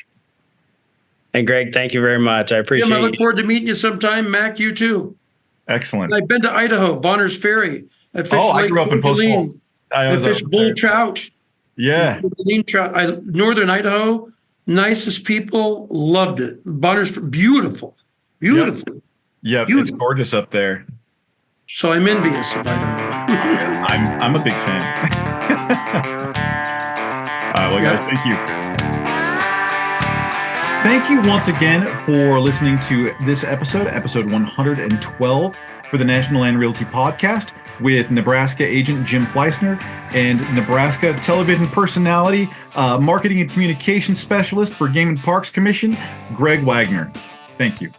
And Greg, thank you very much. I appreciate it. I look forward to meeting you sometime. Mac, you too. Excellent. I've been to Idaho, Bonner's Ferry. I grew up in Post Falls. I fished bull trout. Yeah. Trout. Northern Idaho, nicest people, loved it. Bonner's beautiful. Beautiful. Yep. It's gorgeous up there. So I'm envious of Idaho. I'm a big fan. All right, well, guys, thank you. Thank you once again for listening to this episode 112 for the National Land Realty Podcast with Nebraska agent Jim Fleissner and Nebraska television personality, marketing and communications specialist for Game and Parks Commission, Greg Wagner. Thank you.